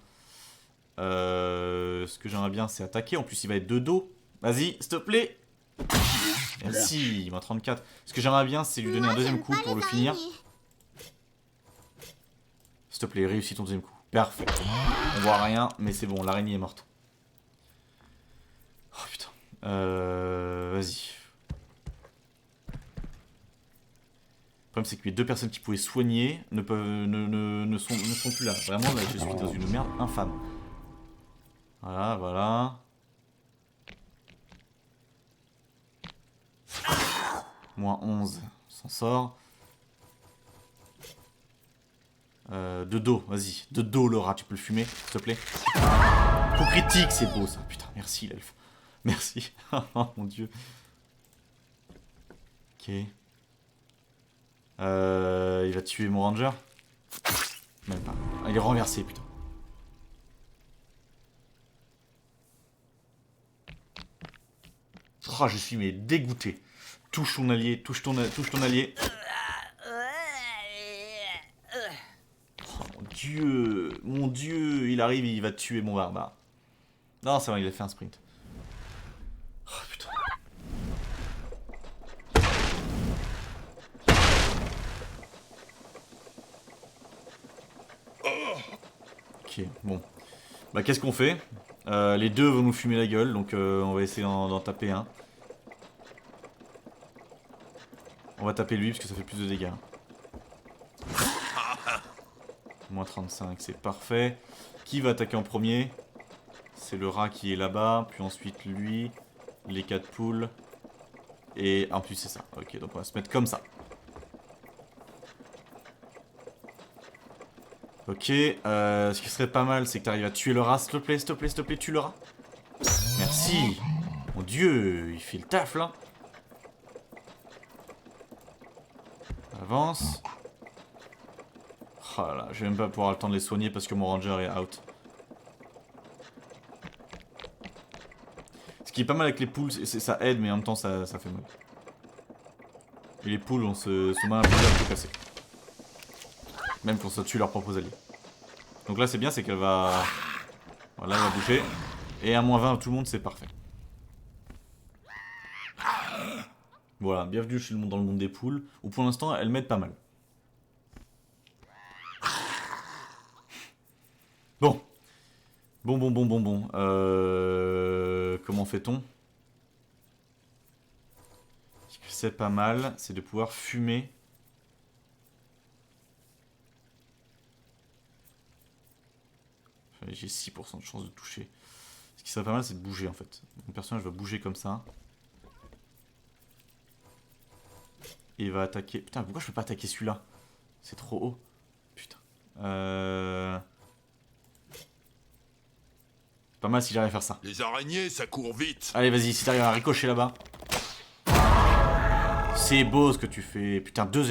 Ce que j'aimerais bien, c'est attaquer. En plus, il va être de dos. Vas-y, s'il te plaît. Merci, il m'a 34. Ce que j'aimerais bien, c'est lui donner un deuxième coup pour le finir. S'il te plaît, réussis ton deuxième coup. Parfait. On voit rien, mais c'est bon, l'araignée est morte. Oh putain. Vas-y. Le problème, c'est que les deux personnes qui pouvaient soigner ne sont plus là. Vraiment, là, je suis dans une merde infâme. Voilà, voilà. Moins 11, s'en sort. De dos, vas-y. De dos, le rat, tu peux le fumer, s'il te plaît. Coup critique, c'est beau ça. Putain, merci l'elfe. Merci. Oh mon dieu. Ok. Il va tuer mon ranger. Même pas. Ah, il est renversé, putain. Oh, je suis mais dégoûté. Touche ton allié, touche ton allié. Oh mon dieu, il arrive, il va tuer mon barbare. Non, c'est vrai, il a fait un sprint. Oh putain. Ok, bon. Bah qu'est-ce qu'on fait? Les deux vont nous fumer la gueule, donc on va essayer d'en taper un. On va taper lui parce que ça fait plus de dégâts. Moins 35, c'est parfait. Qui va attaquer en premier? C'est le rat qui est là-bas, puis ensuite lui, les 4 poules. Et en plus c'est ça. Ok, donc on va se mettre comme ça. Ok, ce qui serait pas mal, c'est que tu arrives à tuer le rat, s'il te plaît, s'il te plaît, s'il te plaît, tue le rat. Merci. Mon dieu, il fait le taf là. Avance. Oh là là, je vais même pas pouvoir le temps de les soigner parce que mon ranger est out. Ce qui est pas mal avec les poules, ça aide, mais en même temps ça fait mal. Et les poules, on se met un peu à tout casser. Même quand ça tue leurs propres alliés. Donc là c'est bien, c'est qu'elle va... Voilà, elle va bouger. Et à moins 20 tout le monde, c'est parfait. Voilà, bienvenue dans le monde des poules, où pour l'instant elles m'aident pas mal. Bon. Bon. Comment fait-on? Ce que c'est pas mal, c'est de pouvoir fumer. J'ai 6% de chance de toucher. Ce qui serait pas mal, c'est de bouger en fait. Mon personnage va bouger comme ça. Et il va attaquer... Putain, pourquoi je peux pas attaquer celui-là? C'est trop haut. Putain. C'est pas mal si j'arrive à faire ça. Les araignées, ça court vite. Allez, vas-y, si t'arrives à ricocher là-bas. C'est beau ce que tu fais. Putain, deux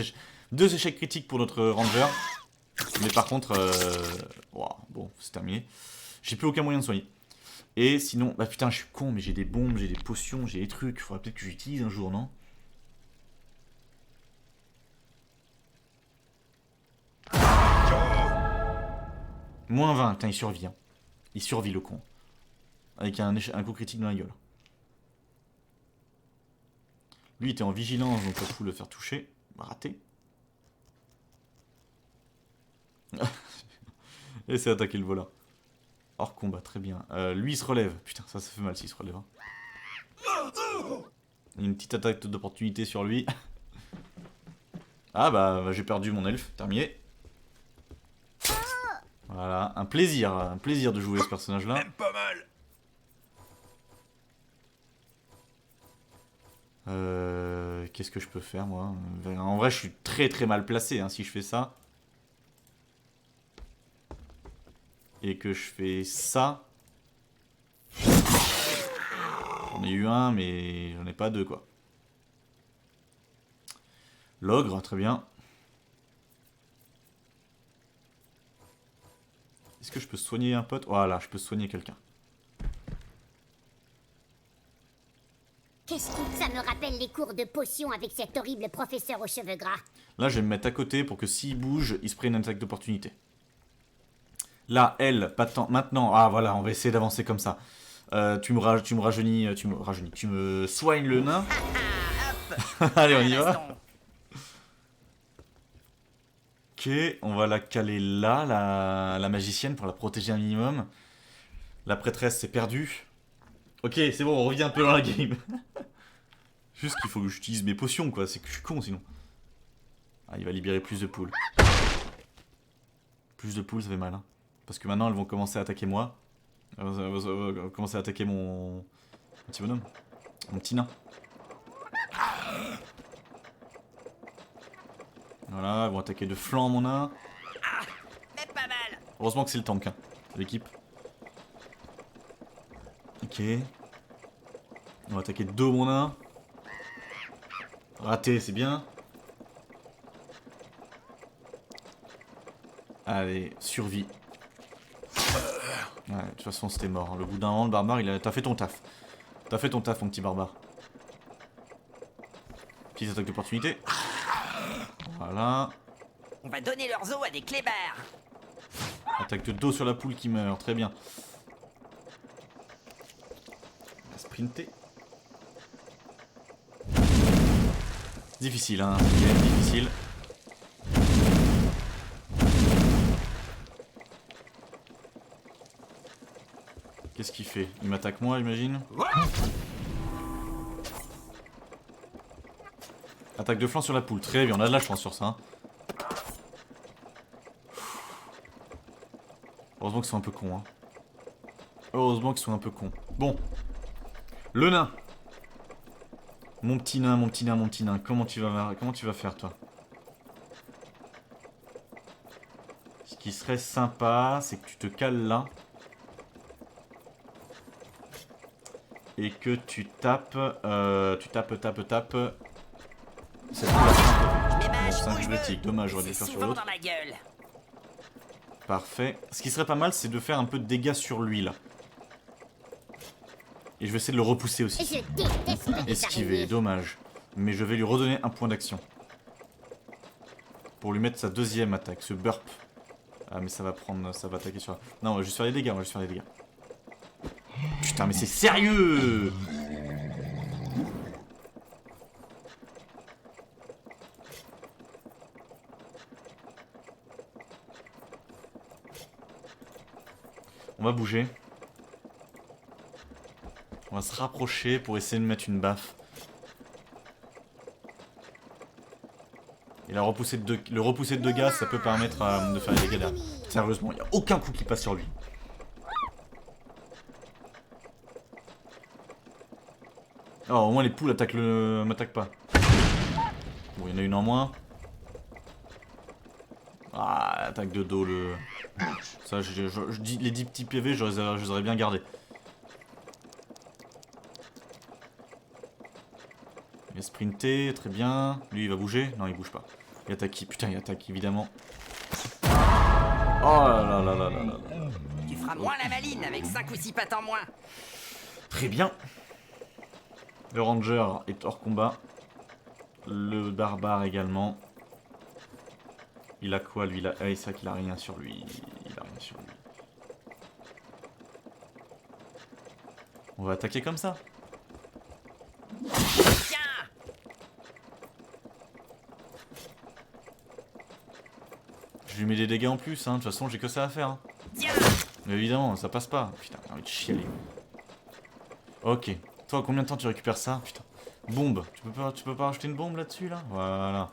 échecs critiques pour notre ranger. Mais par contre... Wow, bon, c'est terminé. J'ai plus aucun moyen de soigner. Et sinon... Bah putain, je suis con, mais j'ai des bombes, j'ai des potions, j'ai des trucs. Faudrait peut-être que j'utilise un jour, non? Moins 20, putain, il survit. Hein. Il survit le con. Avec un coup critique dans la gueule. Lui il était en vigilance, donc pas fou le faire toucher. Raté. Et c'est attaquer le volat. Hors combat, très bien. Lui il se relève. Putain, ça fait mal s'il se relève. Hein. Il y a une petite attaque d'opportunité sur lui. Ah bah j'ai perdu mon elfe, terminé. Voilà, un plaisir de jouer ce personnage-là. Même pas mal. Qu'est-ce que je peux faire moi? En vrai, je suis très mal placé hein, si je fais ça. Et que je fais ça. J'en ai eu un, mais j'en ai pas deux quoi. L'ogre, très bien. Est-ce que je peux soigner un pote? Voilà, je peux soigner quelqu'un. Qu'est-ce que ça me rappelle les cours de potions avec cet horrible professeur aux cheveux gras. Là, je vais me mettre à côté pour que s'il bouge, il se prenne une attaque d'opportunité. Là, elle, pas tant. Maintenant, ah voilà, on va essayer d'avancer comme ça. Tu me soignes le nain. Allez, on y va. Ok, on va la caler là, la magicienne, pour la protéger un minimum. La prêtresse, c'est perdu. Ok, c'est bon, on revient un peu dans la game. Juste qu'il faut que j'utilise mes potions, quoi. C'est que je suis con, sinon. Ah, il va libérer plus de poules. Plus de poules, ça fait mal. Hein. Parce que maintenant, elles vont commencer à attaquer moi. Elles vont commencer à attaquer mon petit bonhomme. Mon petit nain. Voilà, elles vont attaquer de flanc mon nain. Mais pas mal. Heureusement que c'est le tank, hein, l'équipe. Ok. On va attaquer de dos mon nain. Raté, c'est bien. Allez, survie. Ouais, de toute façon c'était mort. Hein. Le bout d'un moment, le barbare, t'as fait ton taf. T'as fait ton taf, mon petit barbare. Petite attaque d'opportunité. Voilà. On va donner leurs os à des clébards. Attaque de dos sur la poule qui meurt, très bien. On va sprinter. Difficile, hein. Difficile. qu'il fait? Il m'attaque moi, j'imagine. Attaque de flanc sur la poule. Très bien, on a de la chance sur ça. Hein. Heureusement qu'ils sont un peu cons. Hein. Heureusement qu'ils sont un peu cons. Bon. Le nain. Mon petit nain, mon petit nain, mon petit nain. Comment tu vas faire, toi? Ce qui serait sympa, c'est que tu te cales là. Et que tu tapes. Tapes. C'est pour la fin. C'est un critique. Dommage, j'aurais dû le faire sur l'autre. Parfait. Ce qui serait pas mal, c'est de faire un peu de dégâts sur lui là. Et je vais essayer de le repousser aussi. Je déteste les Esquiver, araignées. dommage. Mais je vais lui redonner un point d'action. Pour lui mettre sa deuxième attaque, ce burp. Ah mais ça va attaquer sur... Non, on va juste faire les dégâts, Putain mais c'est sérieux! On va bouger. On va se rapprocher pour essayer de mettre une baffe. Et le repousser de 2 gaz, ça peut permettre de faire des dégâts derrière. Sérieusement, il n'y a aucun coup qui passe sur lui. Oh, au moins les poules m'attaquent pas. Bon, il y en a une en moins. Ah, attaque de dos, Ça, je dis les 10 petits PV, je les aurais bien gardés. Il a sprinté, très bien. Lui, il va bouger. Non, il bouge pas. Il attaque. Putain, il attaque, évidemment. Oh là là là là là là. Tu feras moins la maline avec 5 ou 6 pattes en moins. Très bien. Le ranger est hors combat. Le barbare également. Il a quoi, lui? Ah, c'est vrai qu'il a rien sur lui. On va attaquer comme ça. Tiens. Je lui mets des dégâts en plus, hein. De toute façon, j'ai que ça à faire. Hein. Tiens. Mais évidemment, ça passe pas. Putain, j'ai envie de chialer. Ok. Toi, combien de temps tu récupères ça? Putain. Bombe. Tu peux pas rajouter une bombe là-dessus, là? Voilà.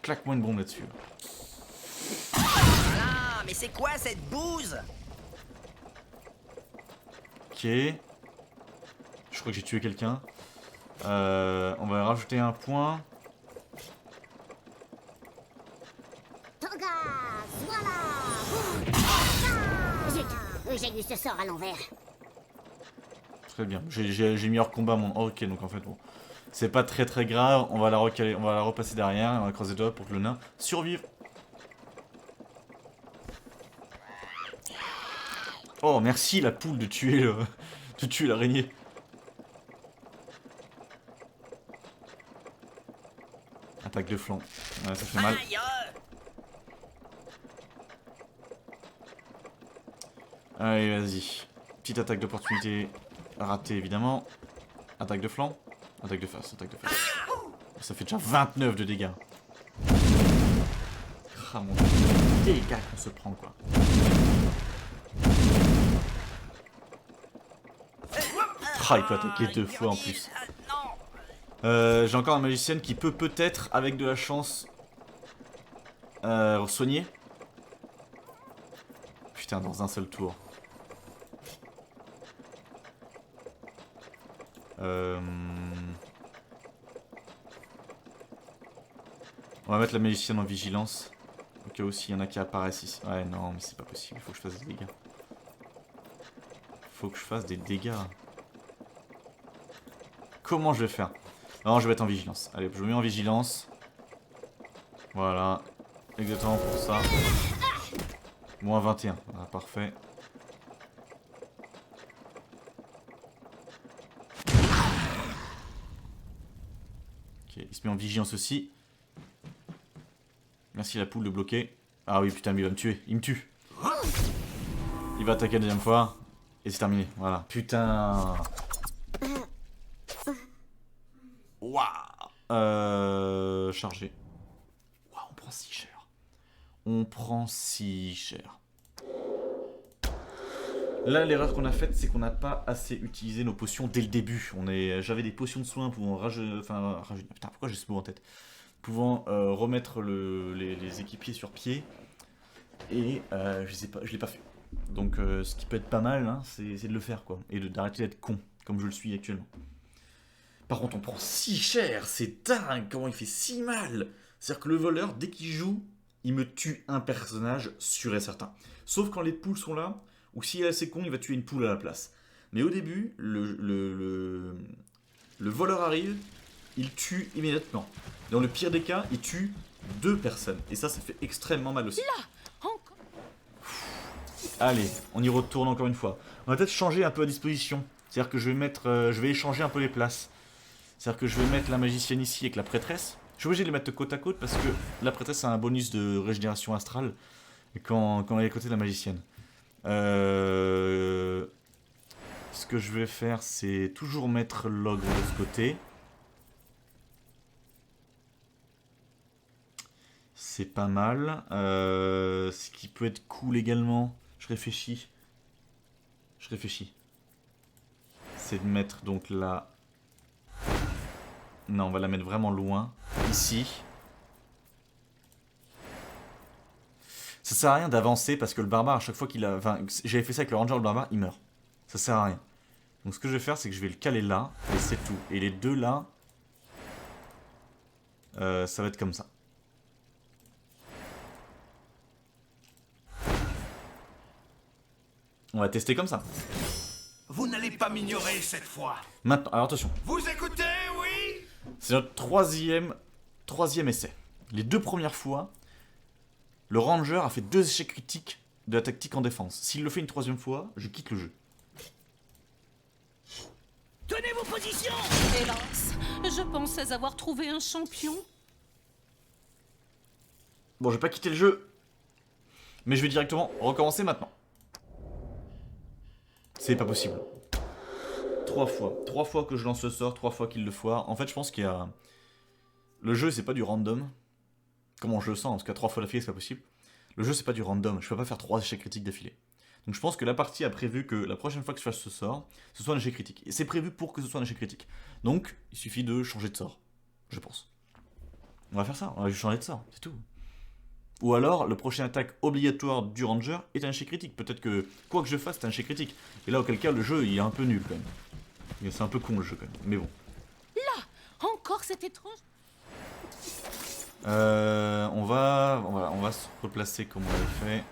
Claque-moi une bombe là-dessus. Voilà, mais c'est quoi cette bouse? Ok. Je crois que j'ai tué quelqu'un. On va rajouter un point. Toga, voilà. Zut, j'ai eu ce sort à l'envers. Très bien. J'ai mis hors combat mon... Oh, ok, donc en fait, bon. C'est pas très grave. On va la recaler, on va la repasser derrière. Et on va croiser les doigts pour que le nain survive. Oh, merci la poule de tuer l'araignée. Attaque de flanc. Ouais, ça fait mal. Aïe. Allez, vas-y. Petite attaque d'opportunité ratée, évidemment. Attaque de flanc. Attaque de face. Ça fait déjà 29 de dégâts. Ah mon dieu. Dégâts qu'on se prend, quoi. Ah, il peut attaquer 2 fois en plus. J'ai encore un magicienne qui peut peut-être, avec de la chance, soigner. Putain, dans un seul tour. On va mettre la magicienne en vigilance. Au cas où s'il y en a qui apparaissent ici. Ouais, non, mais c'est pas possible. Il faut que je fasse des dégâts. Comment je vais faire? Non, je vais être en vigilance. Allez, je me mets en vigilance. Voilà. Exactement pour ça. Moins 21. Voilà, parfait. Ok, il se met en vigilance aussi. Merci la poule de bloquer. Ah oui, putain, mais il va me tuer. Il me tue. Il va attaquer la deuxième fois. Et c'est terminé. Voilà. Putain. Waouh. Chargé. Waouh, on prend si cher. Là, l'erreur qu'on a faite, c'est qu'on n'a pas assez utilisé nos potions dès le début. J'avais des potions de soins pouvant putain, pourquoi j'ai ce mot en tête? Pouvant remettre les équipiers sur pied. Et je l'ai pas fait. Donc ce qui peut être pas mal, hein, c'est de le faire, quoi. Et d'arrêter d'être con, comme je le suis actuellement. Par contre, on prend si cher, c'est dingue, comment il fait si mal. C'est-à-dire que le voleur, dès qu'il joue, il me tue un personnage sûr et certain. Sauf quand les poules sont là, ou s'il est assez con, il va tuer une poule à la place. Mais au début, le voleur arrive, il tue immédiatement. Dans le pire des cas, il tue 2 personnes. Et ça fait extrêmement mal aussi. Là, encore. Allez, on y retourne encore une fois. On va peut-être changer un peu la disposition. C'est-à-dire que je vais échanger un peu les places. C'est-à-dire que je vais mettre la magicienne ici avec la prêtresse. Je suis obligé de les mettre côte à côte parce que la prêtresse a un bonus de régénération astrale quand elle est à côté de la magicienne. Ce que je vais faire, c'est toujours mettre l'ogre de ce côté. C'est pas mal. Ce qui peut être cool également, je réfléchis. C'est de mettre donc là... Non, on va la mettre vraiment loin. Ici. Ça sert à rien d'avancer parce que le barbare, à chaque fois qu'il a... Enfin, j'avais fait ça avec le ranger, le barbare, il meurt. Ça sert à rien. Donc ce que je vais faire, c'est que je vais le caler là, et c'est tout. Et les deux là, ça va être comme ça. On va tester comme ça. Vous n'allez pas m'ignorer cette fois. Maintenant, alors attention. Vous écoutez, oui? C'est notre troisième essai. Les 2 premières fois, le ranger a fait 2 échecs critiques de la tactique en défense. S'il le fait une 3e fois, je quitte le jeu. Tenez vos positions! Hélas, je pensais avoir trouvé un champion. Bon, je vais pas quitter le jeu. Mais je vais directement recommencer maintenant. C'est pas possible. 3 fois. 3 fois que je lance le sort, 3 fois qu'il le foire. En fait, je pense qu'il y a... Le jeu, c'est pas du random. Comment je le sens, parce qu'à 3 fois d'affilée, c'est pas possible. Le jeu, c'est pas du random. Je peux pas faire 3 échecs critiques d'affilée. Donc je pense que la partie a prévu que la prochaine fois que je fasse ce sort, ce soit un échec critique. Et c'est prévu pour que ce soit un échec critique. Donc, il suffit de changer de sort. Je pense. On va faire ça. On va juste changer de sort. C'est tout. Ou alors, le prochain attaque obligatoire du ranger est un échec critique. Peut-être que, quoi que je fasse, c'est un échec critique. Et là, auquel cas, le jeu, il est un peu nul, quand même. C'est un peu con, le jeu, quand même. Mais bon. Là, encore cet étrange. On va se replacer comme on l'avait fait.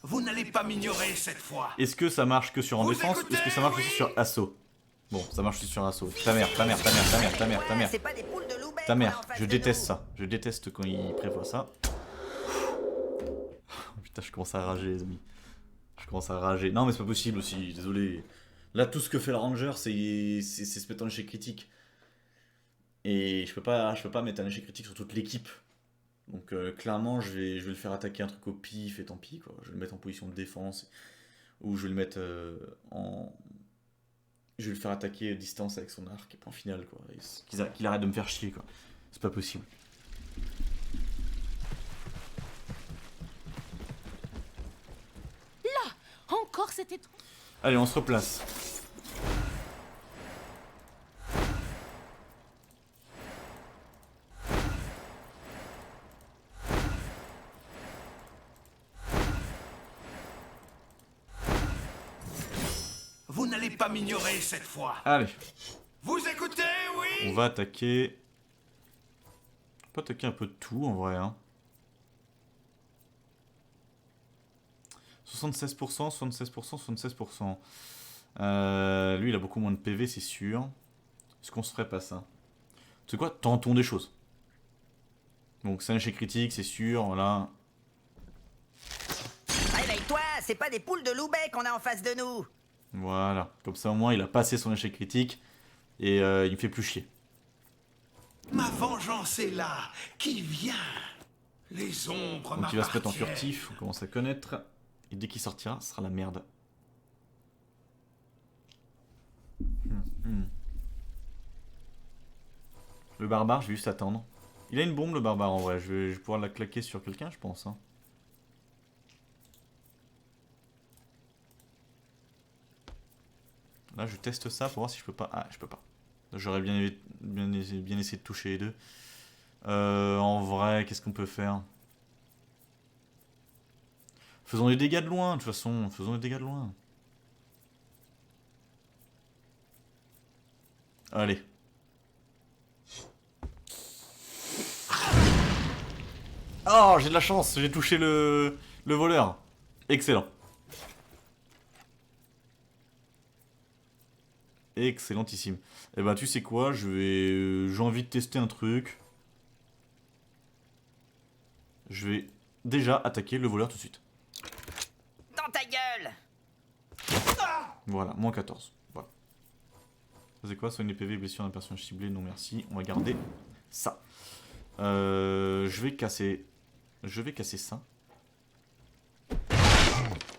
Vous n'allez pas m'ignorer cette fois. Est-ce que ça marche que sur en Vous défense ou écoutez, est-ce que ça marche oui aussi sur assaut? Bon, ça marche aussi sur assaut. Ta mère. C'est pas des poules de loup-bec Ta qu'on a mère, en face je de déteste nous. ça. Je déteste quand il prévoit ça. Putain, je commence à rager, les amis. Je commence à rager. Non, mais c'est pas possible aussi, désolé. Là, tout ce que fait le ranger, c'est se mettre en échec critique. Et je peux pas mettre un échec critique sur toute l'équipe. Donc clairement, je vais le faire attaquer un truc au pif et tant pis, quoi. Je vais le mettre en position de défense. Ou je vais le mettre en... Je vais le faire attaquer à distance avec son arc et point final, quoi. Qu'il arrête de me faire chier, quoi. C'est pas possible. Là, encore cet étrange. Allez, on se replace. Vous n'allez pas m'ignorer cette fois. Allez, Vous écoutez, oui? on va attaquer... On peut attaquer un peu de tout, en vrai, hein. 76%, 76%, 76%. Lui, il a beaucoup moins de PV, c'est sûr. Est-ce qu'on se ferait pas ça? C'est quoi? Tentons des choses. Donc, c'est un échec critique, c'est sûr, voilà. Réveille-toi, c'est pas des poules de loup-bec qu'on a en face de nous. Voilà. Comme ça, au moins, il a passé son échec critique. Et il me fait plus chier. Ma vengeance est là, qui vient. Les ombres Donc, il va se mettre en m'appartiennent. furtif, on commence à connaître. Et dès qu'il sortira, ce sera la merde. Le barbare, je vais juste attendre. Il a une bombe, le barbare, en vrai. Je vais pouvoir la claquer sur quelqu'un, je pense. Hein. Là, je teste ça pour voir si je peux pas... Ah, je peux pas. J'aurais bien essayé de toucher les deux. En vrai, qu'est-ce qu'on peut faire? Faisons des dégâts de loin, de toute façon. Faisons des dégâts de loin. Allez. Oh, j'ai de la chance, j'ai touché le voleur. Excellent. Excellentissime. Et bah tu sais quoi, j'ai envie de tester un truc. Je vais déjà attaquer le voleur tout de suite. Dans ta gueule! Voilà, moins 14. Voilà. Ça c'est quoi? Soigne les PV et blessures d'un personnage ciblé? Non merci, on va garder ça. Je vais casser ça.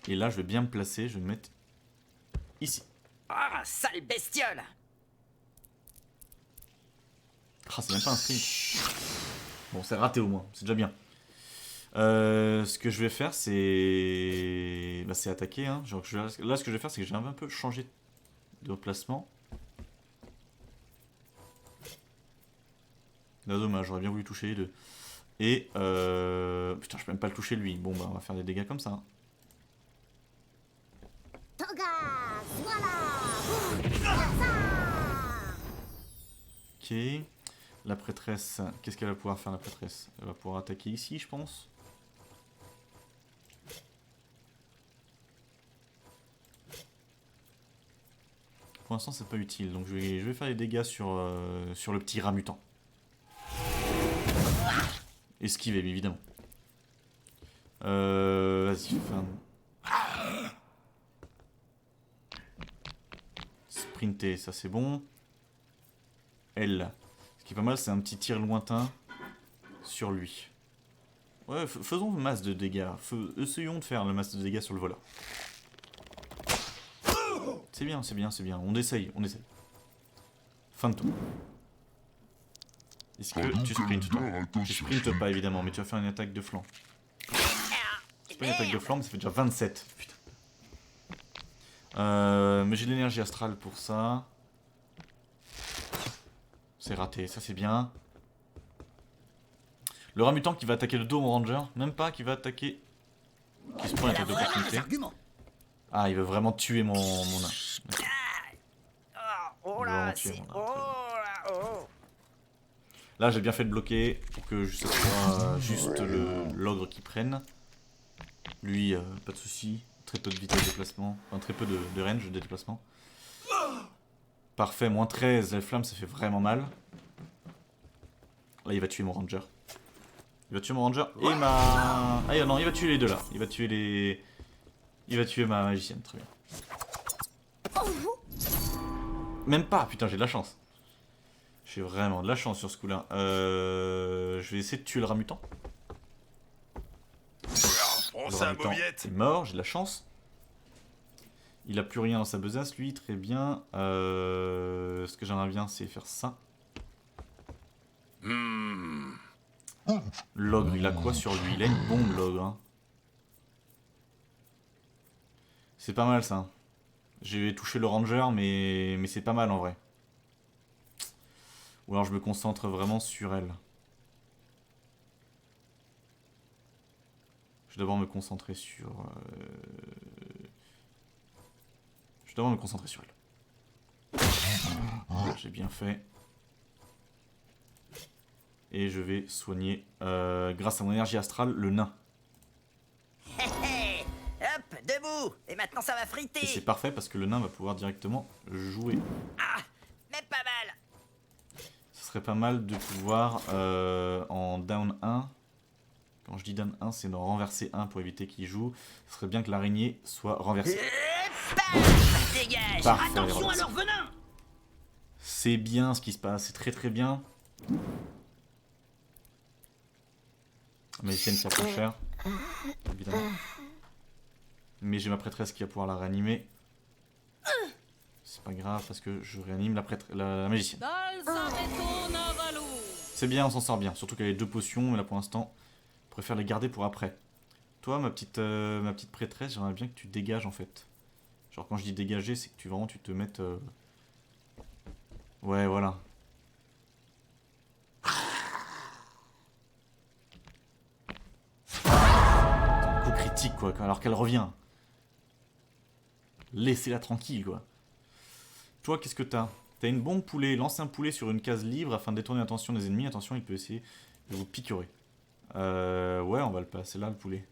Et là je vais bien me placer, je vais me mettre ici. Ah, sale bestiole! Ah, c'est même pas un stream. Bon, c'est raté au moins, c'est déjà bien. Ce que je vais faire, c'est... Bah, c'est attaquer. Hein. Genre, là, ce que je vais faire, c'est que j'ai un peu changé de placement. Là, dommage, j'aurais bien voulu toucher les deux. Et... Putain, je peux même pas le toucher lui. Bon, bah, on va faire des dégâts comme ça. Hein. Ok. La prêtresse, qu'est-ce qu'elle va pouvoir faire la prêtresse? Elle va pouvoir attaquer ici, je pense. Pour l'instant, c'est pas utile, donc je vais faire des dégâts sur le petit rat mutant. Esquiver, bien évidemment. Vas-y, fais un... Sprinter, ça c'est bon. Elle. Ce qui est pas mal, c'est un petit tir lointain sur lui. Ouais, faisons masse de dégâts. Essayons de faire le masse de dégâts sur le voleur. C'est bien, c'est bien, c'est bien. On essaye, on essaye. Fin de tour. Est-ce que tu sprintes toi? Tu sprintes pas évidemment, mais tu vas faire une attaque de flanc. C'est pas une attaque de flanc, mais ça fait déjà 27. Putain. Mais j'ai de l'énergie astrale pour ça. C'est raté, ça c'est bien. Le rat mutant qui va attaquer le dos au ranger, même pas qui va attaquer... Qui se prend une attaque d'opportunité. Ah, il veut vraiment tuer mon nain. Oh là, c'est... Là, j'ai bien fait de bloquer pour que ce soit juste l'ogre qui prenne. Lui, pas de soucis. Très peu de vitesse de déplacement. Enfin, très peu de range de déplacement. Parfait, moins 13. La flamme, ça fait vraiment mal. Là, il va tuer mon ranger. Il va tuer mon ranger et ma... Ah non, il va tuer les deux là. Il va tuer ma magicienne, très bien. Même pas, putain, j'ai de la chance. J'ai vraiment de la chance sur ce coup-là. Je vais essayer de tuer le rat mutant. Le rat mutant est mort, j'ai de la chance. Il a plus rien dans sa besace, lui, très bien. Ce que j'aimerais bien, c'est faire ça. L'ogre, il a quoi sur lui? Il a une bombe, l'ogre. Hein. C'est pas mal, ça. J'ai touché le ranger, mais c'est pas mal, en vrai. Ou alors je me concentre vraiment sur elle. Je vais d'abord me concentrer sur... Je vais d'abord me concentrer sur elle. J'ai bien fait. Et je vais soigner, grâce à mon énergie astrale, le nain. Hop, debout. Et maintenant ça va friter. Et c'est parfait parce que le nain va pouvoir directement jouer. Ah, mais pas mal. Ce serait pas mal de pouvoir, en down 1... Quand je dis down 1, c'est d'en renverser 1 pour éviter qu'il joue. Ce serait bien que l'araignée soit renversée. Dégage. Parfait, Attention à leur venin. c'est bien ce qui se passe, c'est très très bien. Mais ça coûte cher, évidemment. Mais j'ai ma prêtresse qui va pouvoir la réanimer. C'est pas grave parce que je réanime la magicienne. Dalzaveto Navalu. C'est bien, on s'en sort bien. Surtout qu'elle a 2 potions, mais là pour l'instant, je préfère les garder pour après. Toi, ma petite prêtresse, j'aimerais bien que tu dégages en fait. Genre quand je dis dégager, c'est que tu te mettes... Ouais, voilà. Un coup critique quoi, alors qu'elle revient. Laissez-la tranquille quoi. Toi, qu'est-ce que t'as? T'as une bombe poulet. Lance un poulet sur une case libre afin de détourner l'attention des ennemis. Attention, il peut essayer de vous piquerer. Ouais, on va le passer là, le poulet.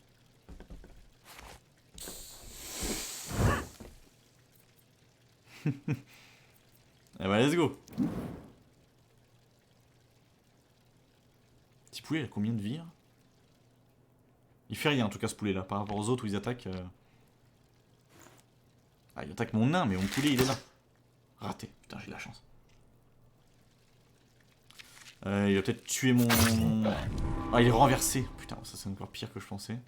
Eh bah, let's go. Petit poulet, il a combien de vie là? Il fait rien en tout cas ce poulet là. Par rapport aux autres où ils attaquent. Ah, il attaque mon nain, mais mon poulet il est là. Raté. Putain, j'ai de la chance. Il va peut-être tuer mon... Ah, il est renversé. Putain, ça c'est encore pire que je pensais.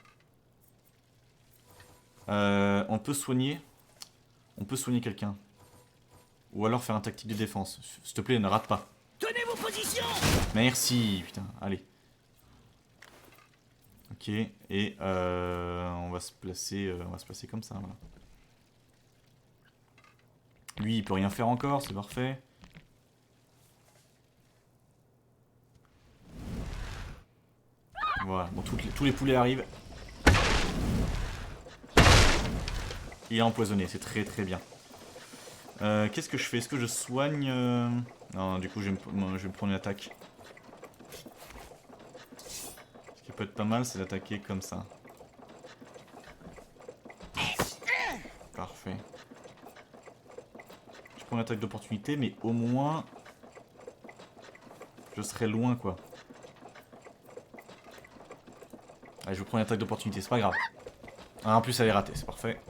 On peut soigner. On peut soigner quelqu'un. Ou alors faire un tactique de défense. S'il te plaît, ne rate pas. Tenez vos positions. Merci, putain, allez. Ok, et on va se placer comme ça, voilà. Lui, il peut rien faire encore, c'est parfait. Voilà, bon, tous les poulets arrivent. Il est empoisonné, c'est très très bien. Qu'est-ce que je fais? Est-ce que je soigne Non, du coup, je vais me prendre une attaque. Ce qui peut être pas mal, c'est d'attaquer comme ça. Parfait. Je prends une attaque d'opportunité, mais au moins... je serai loin, quoi. Allez, je prends une attaque d'opportunité, c'est pas grave. Ah, en plus, elle est ratée, c'est parfait.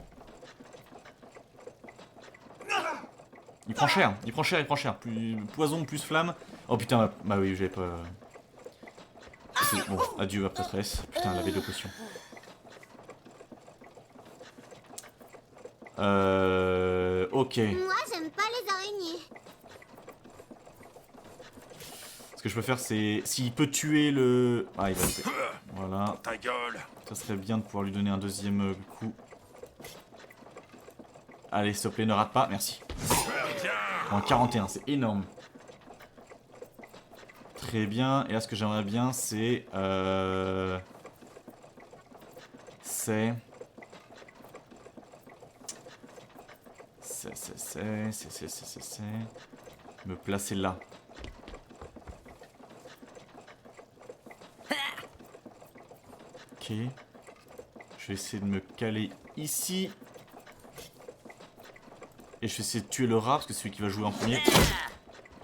Il prend cher, il prend cher, il prend cher. Plus poison, plus flamme. Oh putain, bah oui, j'avais pas... Bon, adieu, ma prêtresse. Putain, elle avait 2 potions. Ok. Moi, j'aime pas les araignées. Ce que je peux faire, c'est... S'il peut tuer le... Ah, il va le tuer. Voilà. Ta gueule. Ça serait bien de pouvoir lui donner un deuxième coup. Allez, s'il te plaît, ne rate pas. Merci. En 41, c'est énorme. Très bien. Et là, ce que j'aimerais bien, c'est... me placer là. Ok. Je vais essayer de me caler ici. Et je vais essayer de tuer le rat, parce que c'est celui qui va jouer en premier.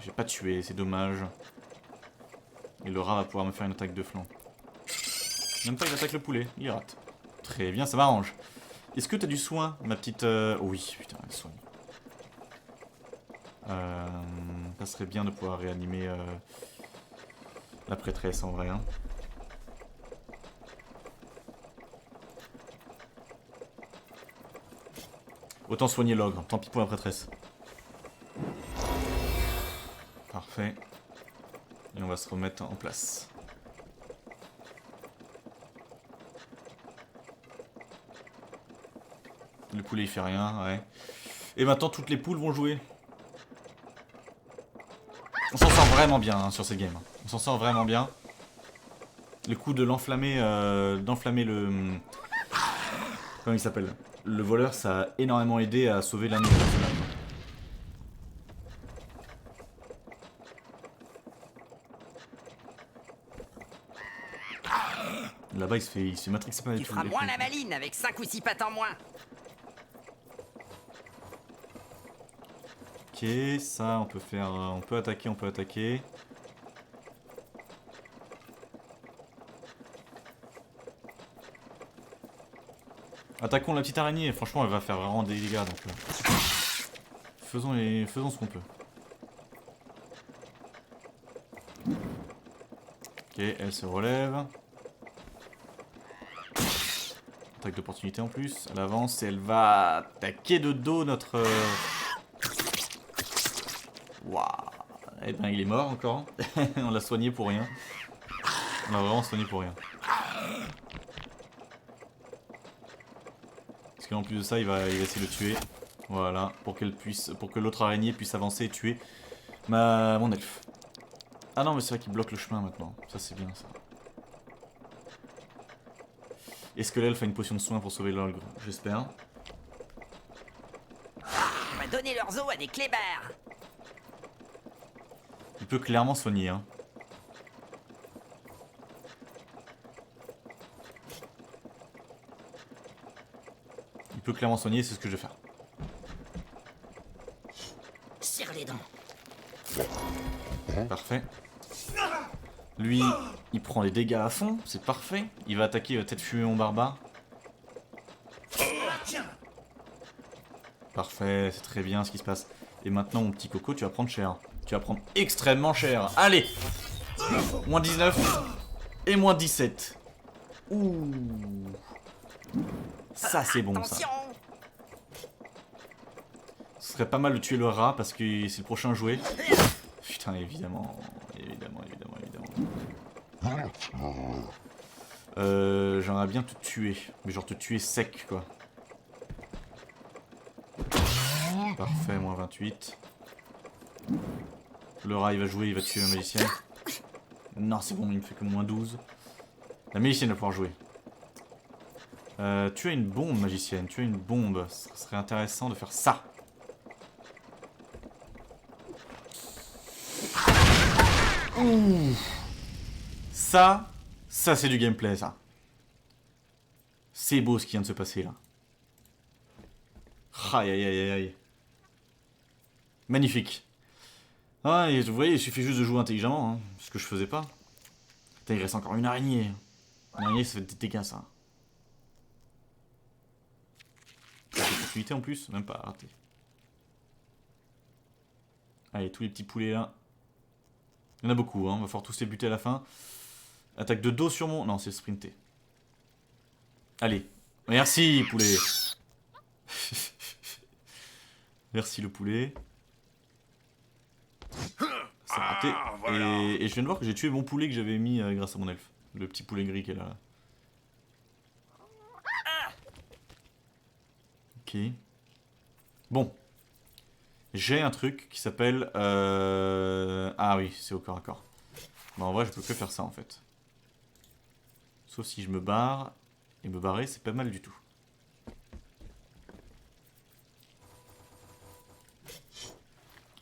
J'ai pas tué, c'est dommage. Et le rat va pouvoir me faire une attaque de flanc. Même pas il attaque le poulet, il rate. Très bien, ça m'arrange. Est-ce que t'as du soin, ma petite... Oui, putain, elle soigne. Ça serait bien de pouvoir réanimer la prêtresse en vrai. Hein. Autant soigner l'ogre, tant pis pour la prêtresse. Parfait. Et on va se remettre en place. Le poulet il fait rien, ouais. Et maintenant toutes les poules vont jouer. On s'en sort vraiment bien hein, sur ces games. On s'en sort vraiment bien. Le coup de l'enflammer, d'enflammer le... Comment il s'appelle? Le voleur, ça a énormément aidé à sauver l'un de nos personnages. Là-bas, il se fait matrixer pas du Tu tout. feras moins la maline avec 5 ou 6 pattes en moins. Ok, ça, on peut faire... On peut attaquer. Attaquons la petite araignée, franchement elle va faire vraiment des dégâts donc... Faisons ce qu'on peut. Ok, elle se relève. Attaque d'opportunité en plus, elle avance et elle va attaquer de dos notre Waouh. Eh ben, il est mort encore. On l'a soigné pour rien. On l'a vraiment soigné pour rien. Parce qu'en plus de ça, il va essayer de le tuer. Voilà, pour que l'autre araignée puisse avancer et tuer mon elfe. Ah non, mais c'est vrai qu'il bloque le chemin maintenant. Ça, c'est bien, ça. Est-ce que l'elfe a une potion de soin pour sauver l'ogre? J'espère. On va donner leurs os à des clébards. Il peut clairement soigner, hein. Il peut clairement soigner, c'est ce que je vais faire. Serre les dents. Parfait. Lui, il prend les dégâts à fond, c'est parfait. Il va attaquer, il va peut-être fumer mon barbare. Parfait, c'est très bien ce qui se passe. Et maintenant, mon petit coco, tu vas prendre cher. Tu vas prendre extrêmement cher. Allez, moins 19 et moins 17. Ouh. Ça, c'est bon, ça. Attention. Ce serait pas mal de tuer le rat parce que c'est le prochain jouet. Putain, évidemment. J'aimerais bien te tuer. Mais genre te tuer sec, quoi. Parfait, moins 28. Le rat, il va jouer, il va tuer la magicienne. Non, c'est bon, il me fait que moins 12. La magicienne va pouvoir jouer. Tu as une bombe, magicienne. Tu as une bombe. Ce serait intéressant de faire ça. Ouh. Ça c'est du gameplay, ça. C'est beau ce qui vient de se passer, là. Aïe, aïe, aïe, aïe. Magnifique. Ah, et vous voyez, il suffit juste de jouer intelligemment, hein, ce que je faisais pas. Putain, il reste encore une araignée. Une araignée, ça fait des dégâts, ça. Opportunité en plus, même pas raté. Allez, tous les petits poulets là. Il y en a beaucoup, hein. On va falloir tous les buter à la fin. Attaque de dos sur mon... Non, c'est sprinter. Allez. Merci, poulet. Merci, le poulet. C'est raté. Voilà. Et je viens de voir que j'ai tué mon poulet que j'avais mis grâce à mon elfe. Le petit poulet gris qui est là. Ok. Bon. J'ai un truc qui s'appelle... Ah oui, c'est au corps à corps. Bon, en vrai, je peux que faire ça, en fait. Sauf si je me barre. Et me barrer, c'est pas mal du tout.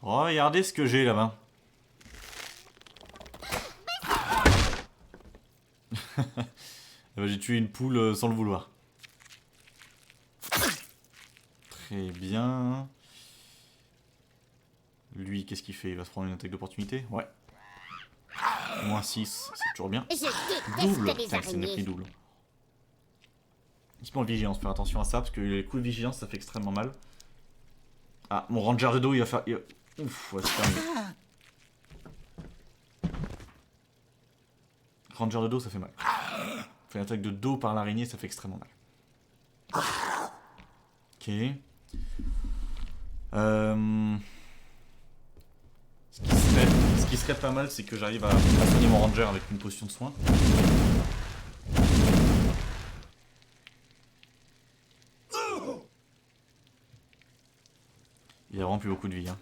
Regardez ce que j'ai là-bas. J'ai tué une poule sans le vouloir. Très bien. Lui, qu'est-ce qu'il fait? Il va se prendre une attaque d'opportunité? Ouais. Moins 6, c'est toujours bien. Je déteste Double. les Putain, c'est une araignées. pris double. Uniquement vigilance, faire attention à ça, parce que les coups de vigilance, ça fait extrêmement mal. Ah, mon ranger de dos, il va faire... Ouf, ouais, c'est terminé. Ranger de dos, ça fait mal. Faire une attaque de dos par l'araignée, ça fait extrêmement mal. Ok. Ce qui serait pas mal, c'est que j'arrive à soigner mon ranger avec une potion de soin. Il a vraiment plus beaucoup de vie. Hein.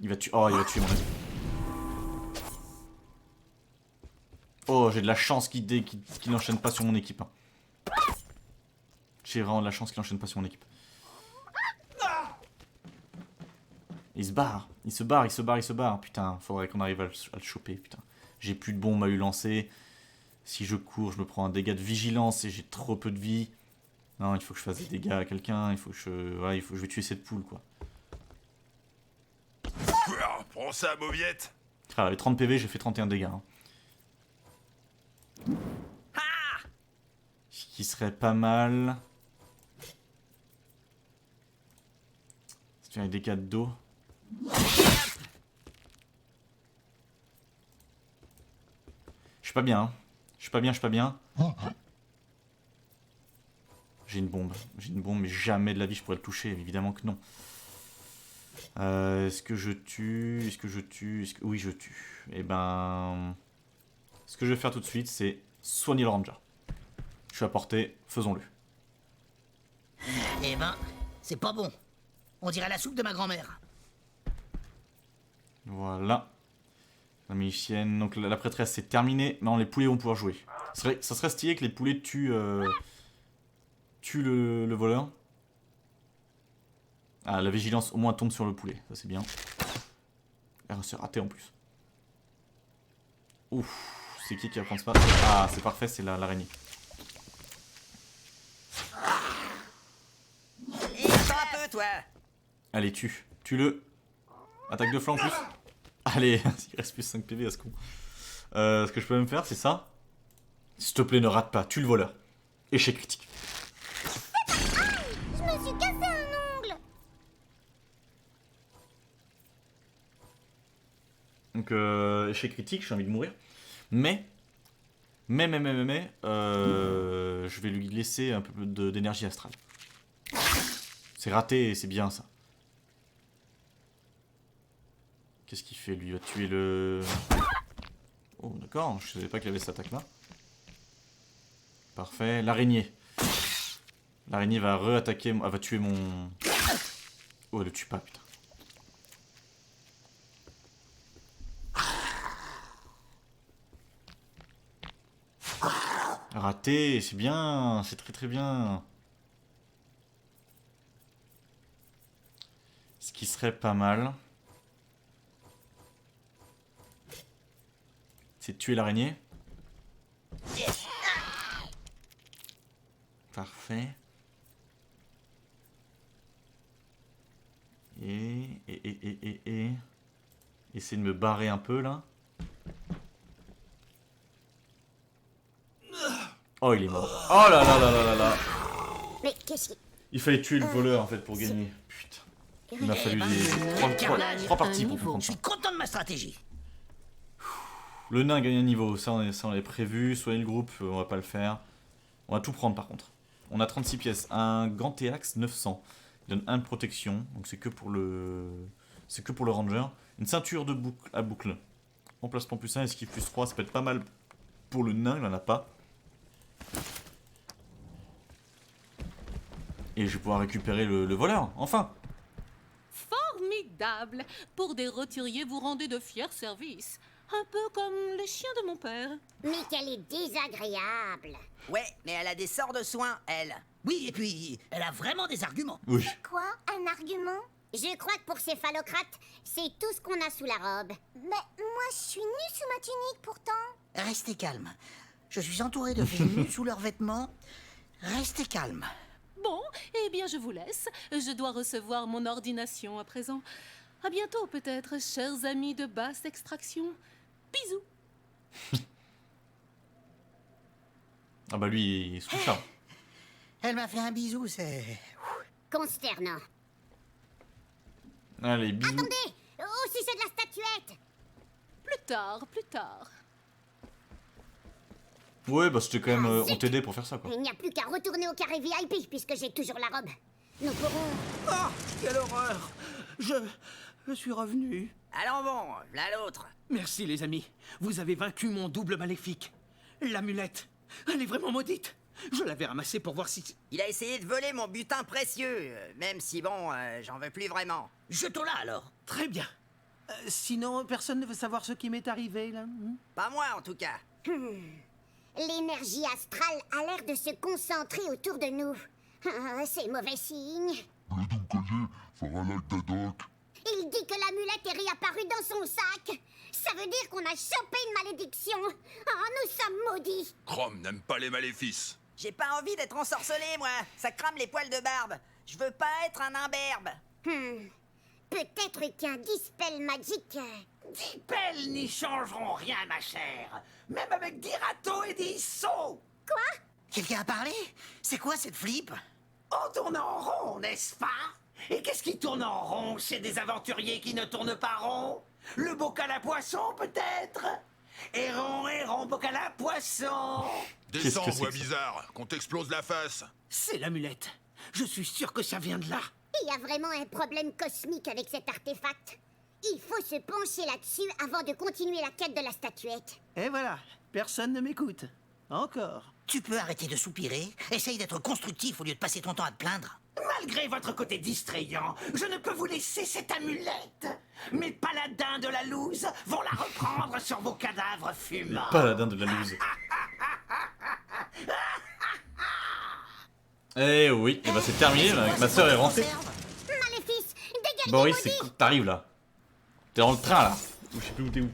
Il va tuer. Oh, il va tuer mon elfe. Oh, j'ai de la chance qu'il n'enchaîne pas sur mon équipe. Hein. J'ai vraiment de la chance qu'il n'enchaîne pas sur mon équipe. Il se barre. Il se barre. Putain, faudrait qu'on arrive à le choper. Putain. J'ai plus de bombes à lui lancer. Si je cours, je me prends un dégât de vigilance et j'ai trop peu de vie. Non, il faut que je fasse des dégâts à quelqu'un. Il faut que je vais tuer cette poule, quoi. Prends ça, mauviette. Ah, avec 30 PV, j'ai fait 31 dégâts. Hein. Ce qui serait pas mal. C'est de faire des dégâts de dos. Je suis pas bien. Hein. Je suis pas bien. J'ai une bombe, mais jamais de la vie je pourrais le toucher, évidemment que non. Est-ce que je tue? Oui, je tue. Eh ben... Ce que je vais faire tout de suite, c'est soigner le ranger. Je suis à portée, faisons-le. Eh ben, c'est pas bon. On dirait la soupe de ma grand-mère. Voilà. La magicienne. Donc la prêtresse, c'est terminé. Maintenant, les poulets vont pouvoir jouer. Ça serait stylé que les poulets tuent le voleur. Ah, la vigilance au moins tombe sur le poulet. Ça, c'est bien. Ah, c'est raté en plus. Ouf. C'est qui va prendre ça? Ah, c'est parfait, c'est l'araignée. Et attends un peu, toi. Allez, tue-le. Attaque de flanc en plus. Allez, il reste plus 5 PV à ce con. Ce que je peux même faire, c'est ça. S'il te plaît, ne rate pas, tue le voleur. Échec critique. Je me suis cassé un ongle. Donc, échec critique, j'ai envie de mourir. Mais, je vais lui laisser un peu d'énergie astrale. C'est raté et c'est bien ça. Qu'est-ce qu'il fait lui? Il va tuer le... Oh d'accord, je savais pas qu'il avait cette attaque là. Parfait, l'araignée. L'araignée va re-attaquer, elle va tuer mon... Oh elle le tue pas putain. Raté, c'est bien, c'est très bien. Ce qui serait pas mal, c'est de tuer l'araignée. Parfait. Et... Essayer de me barrer un peu là. Oh, il est mort. Oh là là là là là là. Mais qu'est-ce qui... Il fallait tuer le voleur en fait pour gagner. Putain. Il m'a fallu trois parties pour comprendre Je ça. suis content de ma stratégie. Le nain gagne un niveau, ça on l'avait prévu. Soigner le groupe, on va pas le faire. On va tout prendre par contre. On a 36 pièces. Un gant T-Axe 900. Il donne 1 de protection. Donc c'est que pour le... C'est que pour le ranger. Une ceinture de boucle à boucle. Emplacement plus 1, esquive plus 3. Ça peut être pas mal pour le nain, il en a pas. Et je vais pouvoir récupérer le voleur, enfin. Formidable. Pour des roturiers, vous rendez de fiers services. Un peu comme les chiens de mon père. Mais qu'elle est désagréable. Ouais, mais elle a des sorts de soins, elle. Oui, et puis, elle a vraiment des arguments. Oui. Quoi? Un argument? Je crois que pour ces phallocrates, c'est tout ce qu'on a sous la robe. Mais moi, je suis nue sous ma tunique pourtant. Restez calme. Je suis entouré de filles nues sous leurs vêtements. Restez calme. Bon, eh bien je vous laisse. Je dois recevoir mon ordination à présent. À bientôt peut-être, chers amis de basse extraction. Bisous. Ah bah lui, il est sous charme. Elle m'a fait un bisou, c'est... Consternant. Allez, bisous. Attendez! Au sujet de la statuette! Plus tard, plus tard. Ouais, bah c'était quand même... on t'aidait pour faire ça, quoi. Il n'y a plus qu'à retourner au carré VIP puisque j'ai toujours la robe. Nous pourrons... Ah, quelle horreur! Je suis revenu. Allons bon, là l'autre. Merci les amis, vous avez vaincu mon double maléfique. L'amulette, elle est vraiment maudite. Je l'avais ramassée pour voir si... Il a essayé de voler mon butin précieux, même si bon, j'en veux plus vraiment. Jetons-la alors. Très bien. Sinon, personne ne veut savoir ce qui m'est arrivé, là. Pas moi, en tout cas. L'énergie astrale a l'air de se concentrer autour de nous. Ah, c'est mauvais signe. Il dit que l'amulette est réapparue dans son sac. Ça veut dire qu'on a chopé une malédiction. Oh, nous sommes maudits. Chrome n'aime pas les maléfices. J'ai pas envie d'être ensorcelé, moi. Ça crame les poils de barbe. Je veux pas être un imberbe. Peut-être qu'un dispel magique... 10 pelles n'y changeront rien, ma chère. Même avec 10 râteaux et 10 sauts. Quelqu'un a parlé? C'est quoi cette flip? On tourne en rond, n'est-ce pas? Et qu'est-ce qui tourne en rond chez des aventuriers qui ne tournent pas rond? Le bocal à poisson, peut-être? Héron, bocal à poisson. Qu'est-ce Descends, que c'est voix que ça? bizarre, qu'on t'explose la face. C'est l'amulette. Je suis sûr que ça vient de là. Il y a vraiment un problème cosmique avec cet artefact. Il faut se pencher là-dessus avant de continuer la quête de la statuette. Et voilà, personne ne m'écoute. Encore. Tu peux arrêter de soupirer? Essaye d'être constructif au lieu de passer ton temps à te plaindre. Malgré votre côté distrayant, je ne peux vous laisser cette amulette. Mes paladins de la loose vont la reprendre sur vos cadavres fumants. Paladin de la loose. Eh oui, et bah c'est terminé, ma soeur est rentrée. Maléfice, dégage Boris, les maudits. c'est t'arrives là. T'es dans le train là. Ou je sais plus où t'es où.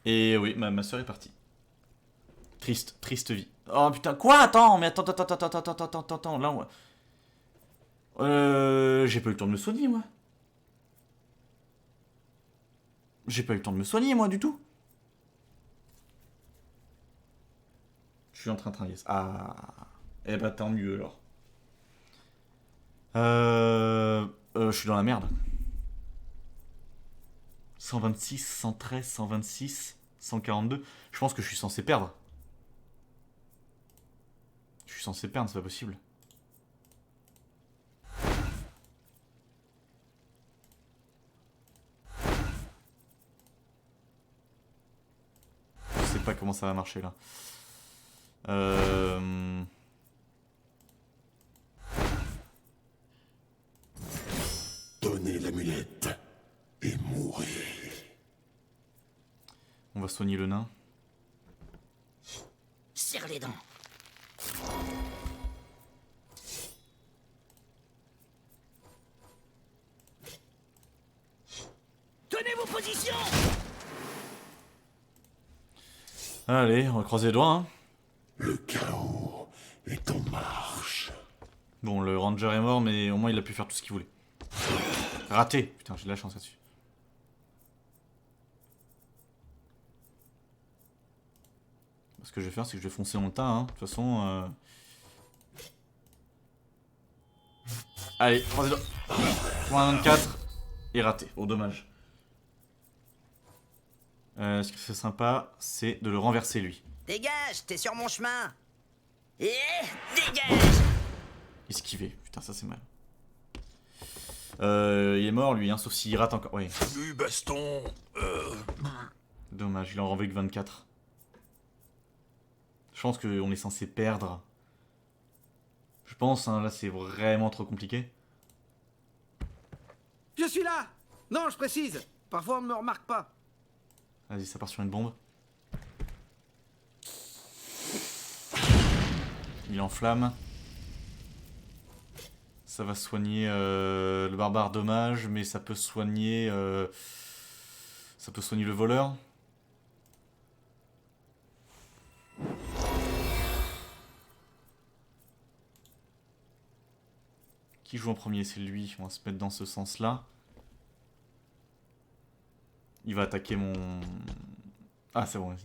Et oui, ma soeur est partie. Triste, triste vie. Oh putain, quoi? Attends, mais attends, là moi. J'ai pas eu le temps de me soigner moi. J'ai pas eu le temps de me soigner moi du tout. Je suis en train de travailler. Ah. Eh bah tant mieux alors. Je suis dans la merde. 126, 113, 126, 142. Je pense que je suis censé perdre. Je suis censé perdre, c'est pas possible. Je sais pas comment ça va marcher là. Donnez l'amulette et mourrez. On va soigner le nain. Serre les dents. Tenez vos positions. Allez, on va croiser les doigts. Hein. Le chaos est en marche. Bon, le ranger est mort, mais au moins il a pu faire tout ce qu'il voulait. Raté. Putain, j'ai de la chance là-dessus. Ce que je vais faire, c'est que je vais foncer dans le tas. Hein. De toute façon... Allez, croisez les doigts. Point 24. Et raté. Oh, dommage. Ce qui serait sympa, c'est de le renverser lui. Dégage, t'es sur mon chemin. Et dégage. Esquiver. Putain, ça c'est mal. Il est mort lui, hein, sauf s'il rate encore. Ouais. Oui, baston. Dommage, il en renvoie que 24. Je pense qu'on est censé perdre. Je pense, hein, là c'est vraiment trop compliqué. Je suis là. Non, je précise. Parfois on ne me remarque pas. Vas-y, ça part sur une bombe. Il enflamme. Ça va soigner le barbare dommage, mais ça peut soigner... ça peut soigner le voleur. Qui joue en premier? C'est lui. On va se mettre dans ce sens-là. Il va attaquer mon... Ah, c'est bon.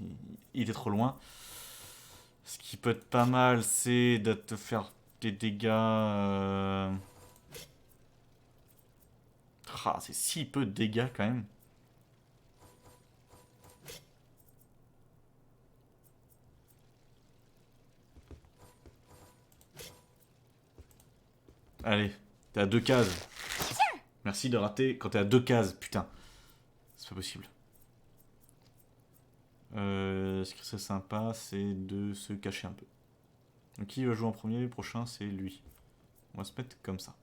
Il est trop loin. Ce qui peut être pas mal, c'est de te faire des dégâts... Ah, c'est si peu de dégâts, quand même. Allez, t'es à 2 cases. Merci de rater quand t'es à 2 cases, putain. C'est pas possible. Ce qui serait sympa, c'est de se cacher un peu. Donc qui va jouer en premier? Le prochain, c'est lui. On va se mettre comme ça.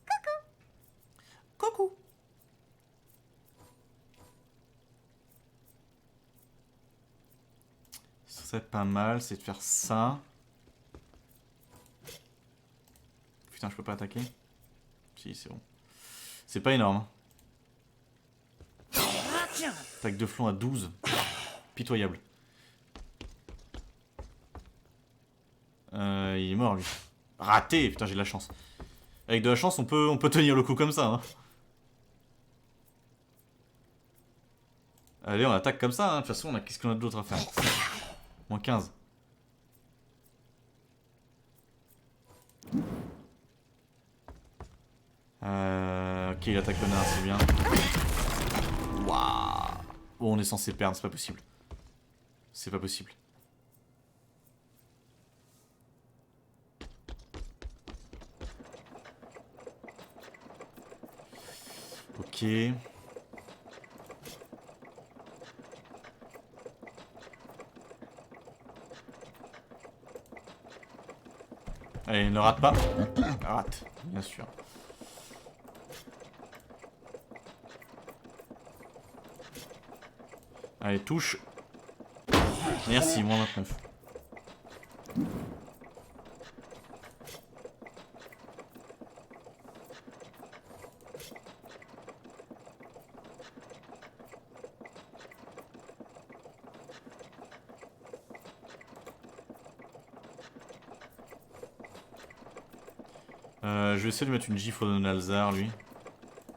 Coucou. Coucou. Ce serait pas mal, c'est de faire ça. Putain, je peux pas attaquer? Si, c'est bon. C'est pas énorme. Hein. Attaque de flanc à 12. Pitoyable. Il est mort lui. Raté. Putain, j'ai de la chance. Avec de la chance, on peut tenir le coup comme ça. Hein. Allez, on attaque comme ça. Hein. De toute façon, qu'est-ce qu'on a d'autre à faire? Moins 15. Ok, il attaque le nain, c'est bien. Waouh. Oh, on est censé perdre, c'est pas possible. C'est pas possible. Ok. Allez, ne rate pas. Rate, bien sûr. Allez, touche. Merci, moins 29. Je vais essayer de mettre une gifle au Nalzar, lui.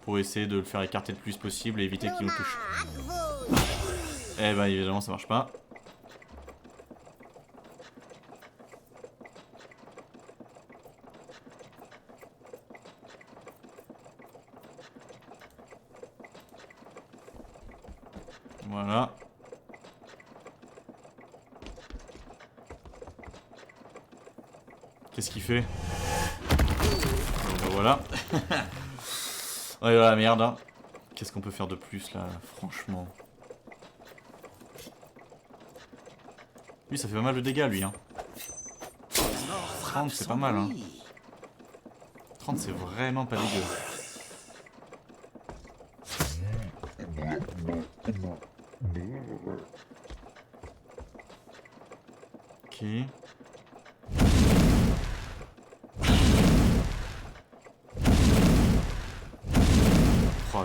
Pour essayer de le faire écarter le plus possible et éviter qu'il nous touche. Eh ben évidemment ça marche pas. Voilà. Qu'est-ce qu'il fait? Ben voilà. Ouais, voilà, merde. Hein. Qu'est-ce qu'on peut faire de plus là, franchement? Lui, ça fait pas mal de dégâts, lui. Hein. 30, c'est pas mal. Hein. 30, c'est vraiment pas dégueu. Ok.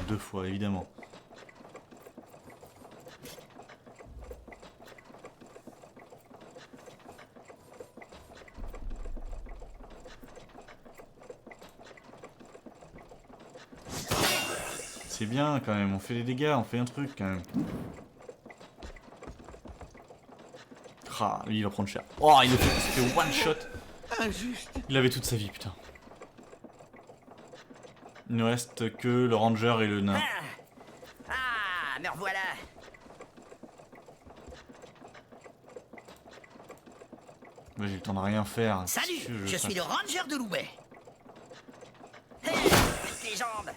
2 fois, évidemment. C'est bien quand même, on fait des dégâts, on fait un truc quand même. Ah, lui il va prendre cher. Oh, il a fait one shot. Injuste. Il avait toute sa vie, putain. Il ne reste que le ranger et le nain. Ah, me revoilà. Moi j'ai le temps de rien faire. Salut, je suis le ranger de Loubet. Hey, les jambes.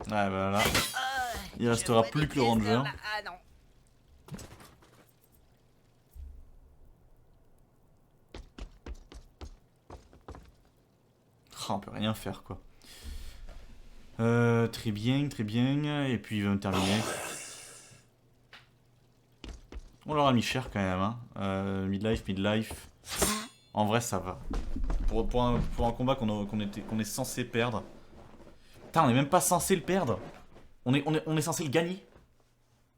Ouais, bah là. Il restera plus que le ranger. Ah non. Oh, on peut rien faire quoi. Très bien, très bien. Et puis il va me terminer. On leur a mis cher quand même. Hein. Midlife. En vrai, ça va. Pour un combat qu'on est censé perdre. Putain, on est même pas censé le perdre. On est censé le gagner.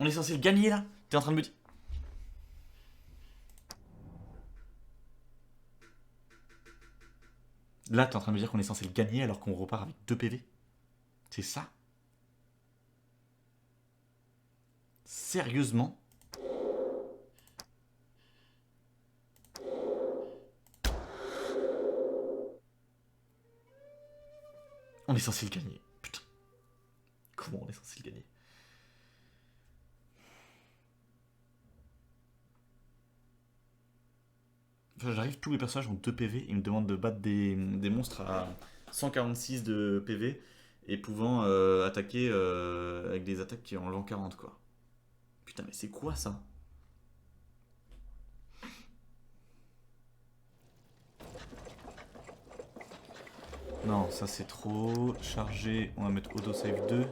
On est censé le gagner là. T'es en train de me dire. Là, t'es en train de me dire qu'on est censé le gagner alors qu'on repart avec 2 PV. C'est ça? Sérieusement? On est censé le gagner. Putain. Comment on est censé le gagner? Enfin, j'arrive, tous les personnages ont 2 PV. Ils me demandent de battre des monstres à 146 de PV. Et pouvant attaquer avec des attaques qui ont l'an 40 quoi. Putain mais c'est quoi ça? Non ça c'est trop. Chargé, on va mettre auto save 2.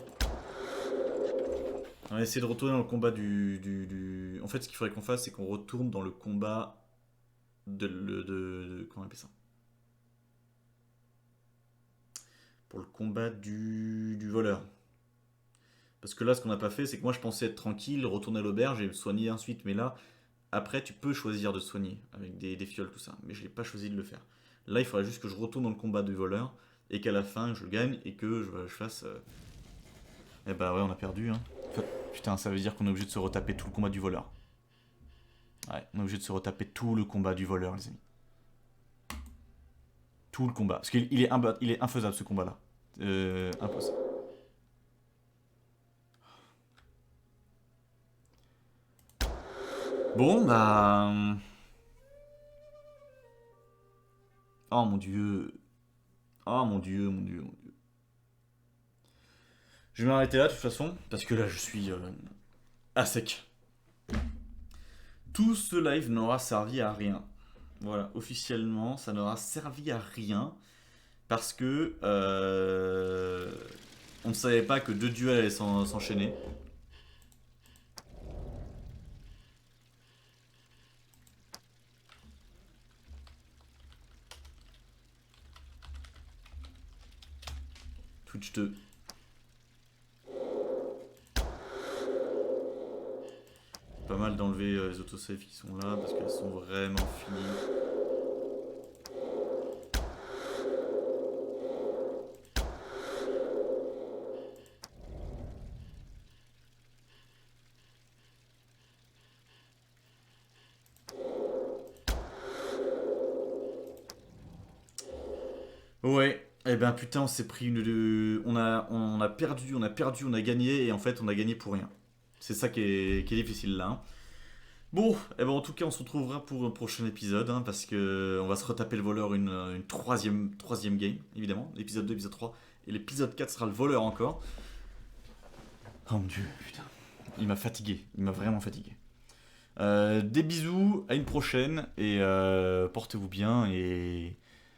On va essayer de retourner dans le combat du... En fait ce qu'il faudrait qu'on fasse c'est qu'on retourne dans le combat de comment on appelle ça? Pour le combat du voleur. Parce que là, ce qu'on n'a pas fait, c'est que moi, je pensais être tranquille, retourner à l'auberge et me soigner ensuite. Mais là, après, tu peux choisir de soigner avec des fioles, tout ça. Mais je n'ai pas choisi de le faire. Là, il faudrait juste que je retourne dans le combat du voleur et qu'à la fin, je gagne et que je fasse... Eh bah ouais, on a perdu. Hein. Enfin, putain, ça veut dire qu'on est obligé de se retaper tout le combat du voleur. Ouais, on est obligé de se retaper tout le combat du voleur, les amis. Tout le combat. Parce qu'il est infaisable ce combat là. Impossible. Bon bah... Oh mon dieu. Ah mon dieu, mon dieu, mon dieu. Je vais m'arrêter là de toute façon, parce que là je suis à sec. Tout ce live n'aura servi à rien. Voilà, officiellement, ça n'aura servi à rien. Parce que on ne savait pas que 2 duels allaient s'enchaîner. Twitch 2. Pas mal d'enlever les autosaves qui sont là parce qu'elles sont vraiment finies. Ouais, eh ben putain, on s'est pris on a perdu, on a gagné, et en fait on a gagné pour rien. C'est ça qui est difficile là. Hein. Bon, eh ben en tout cas on se retrouvera pour un prochain épisode, hein, parce que on va se retaper le voleur une troisième game, évidemment. L'épisode 2, épisode 3, et l'épisode 4 sera le voleur encore. Oh mon dieu, putain. Il m'a fatigué, il m'a vraiment fatigué. Des bisous, à une prochaine, et portez-vous bien, et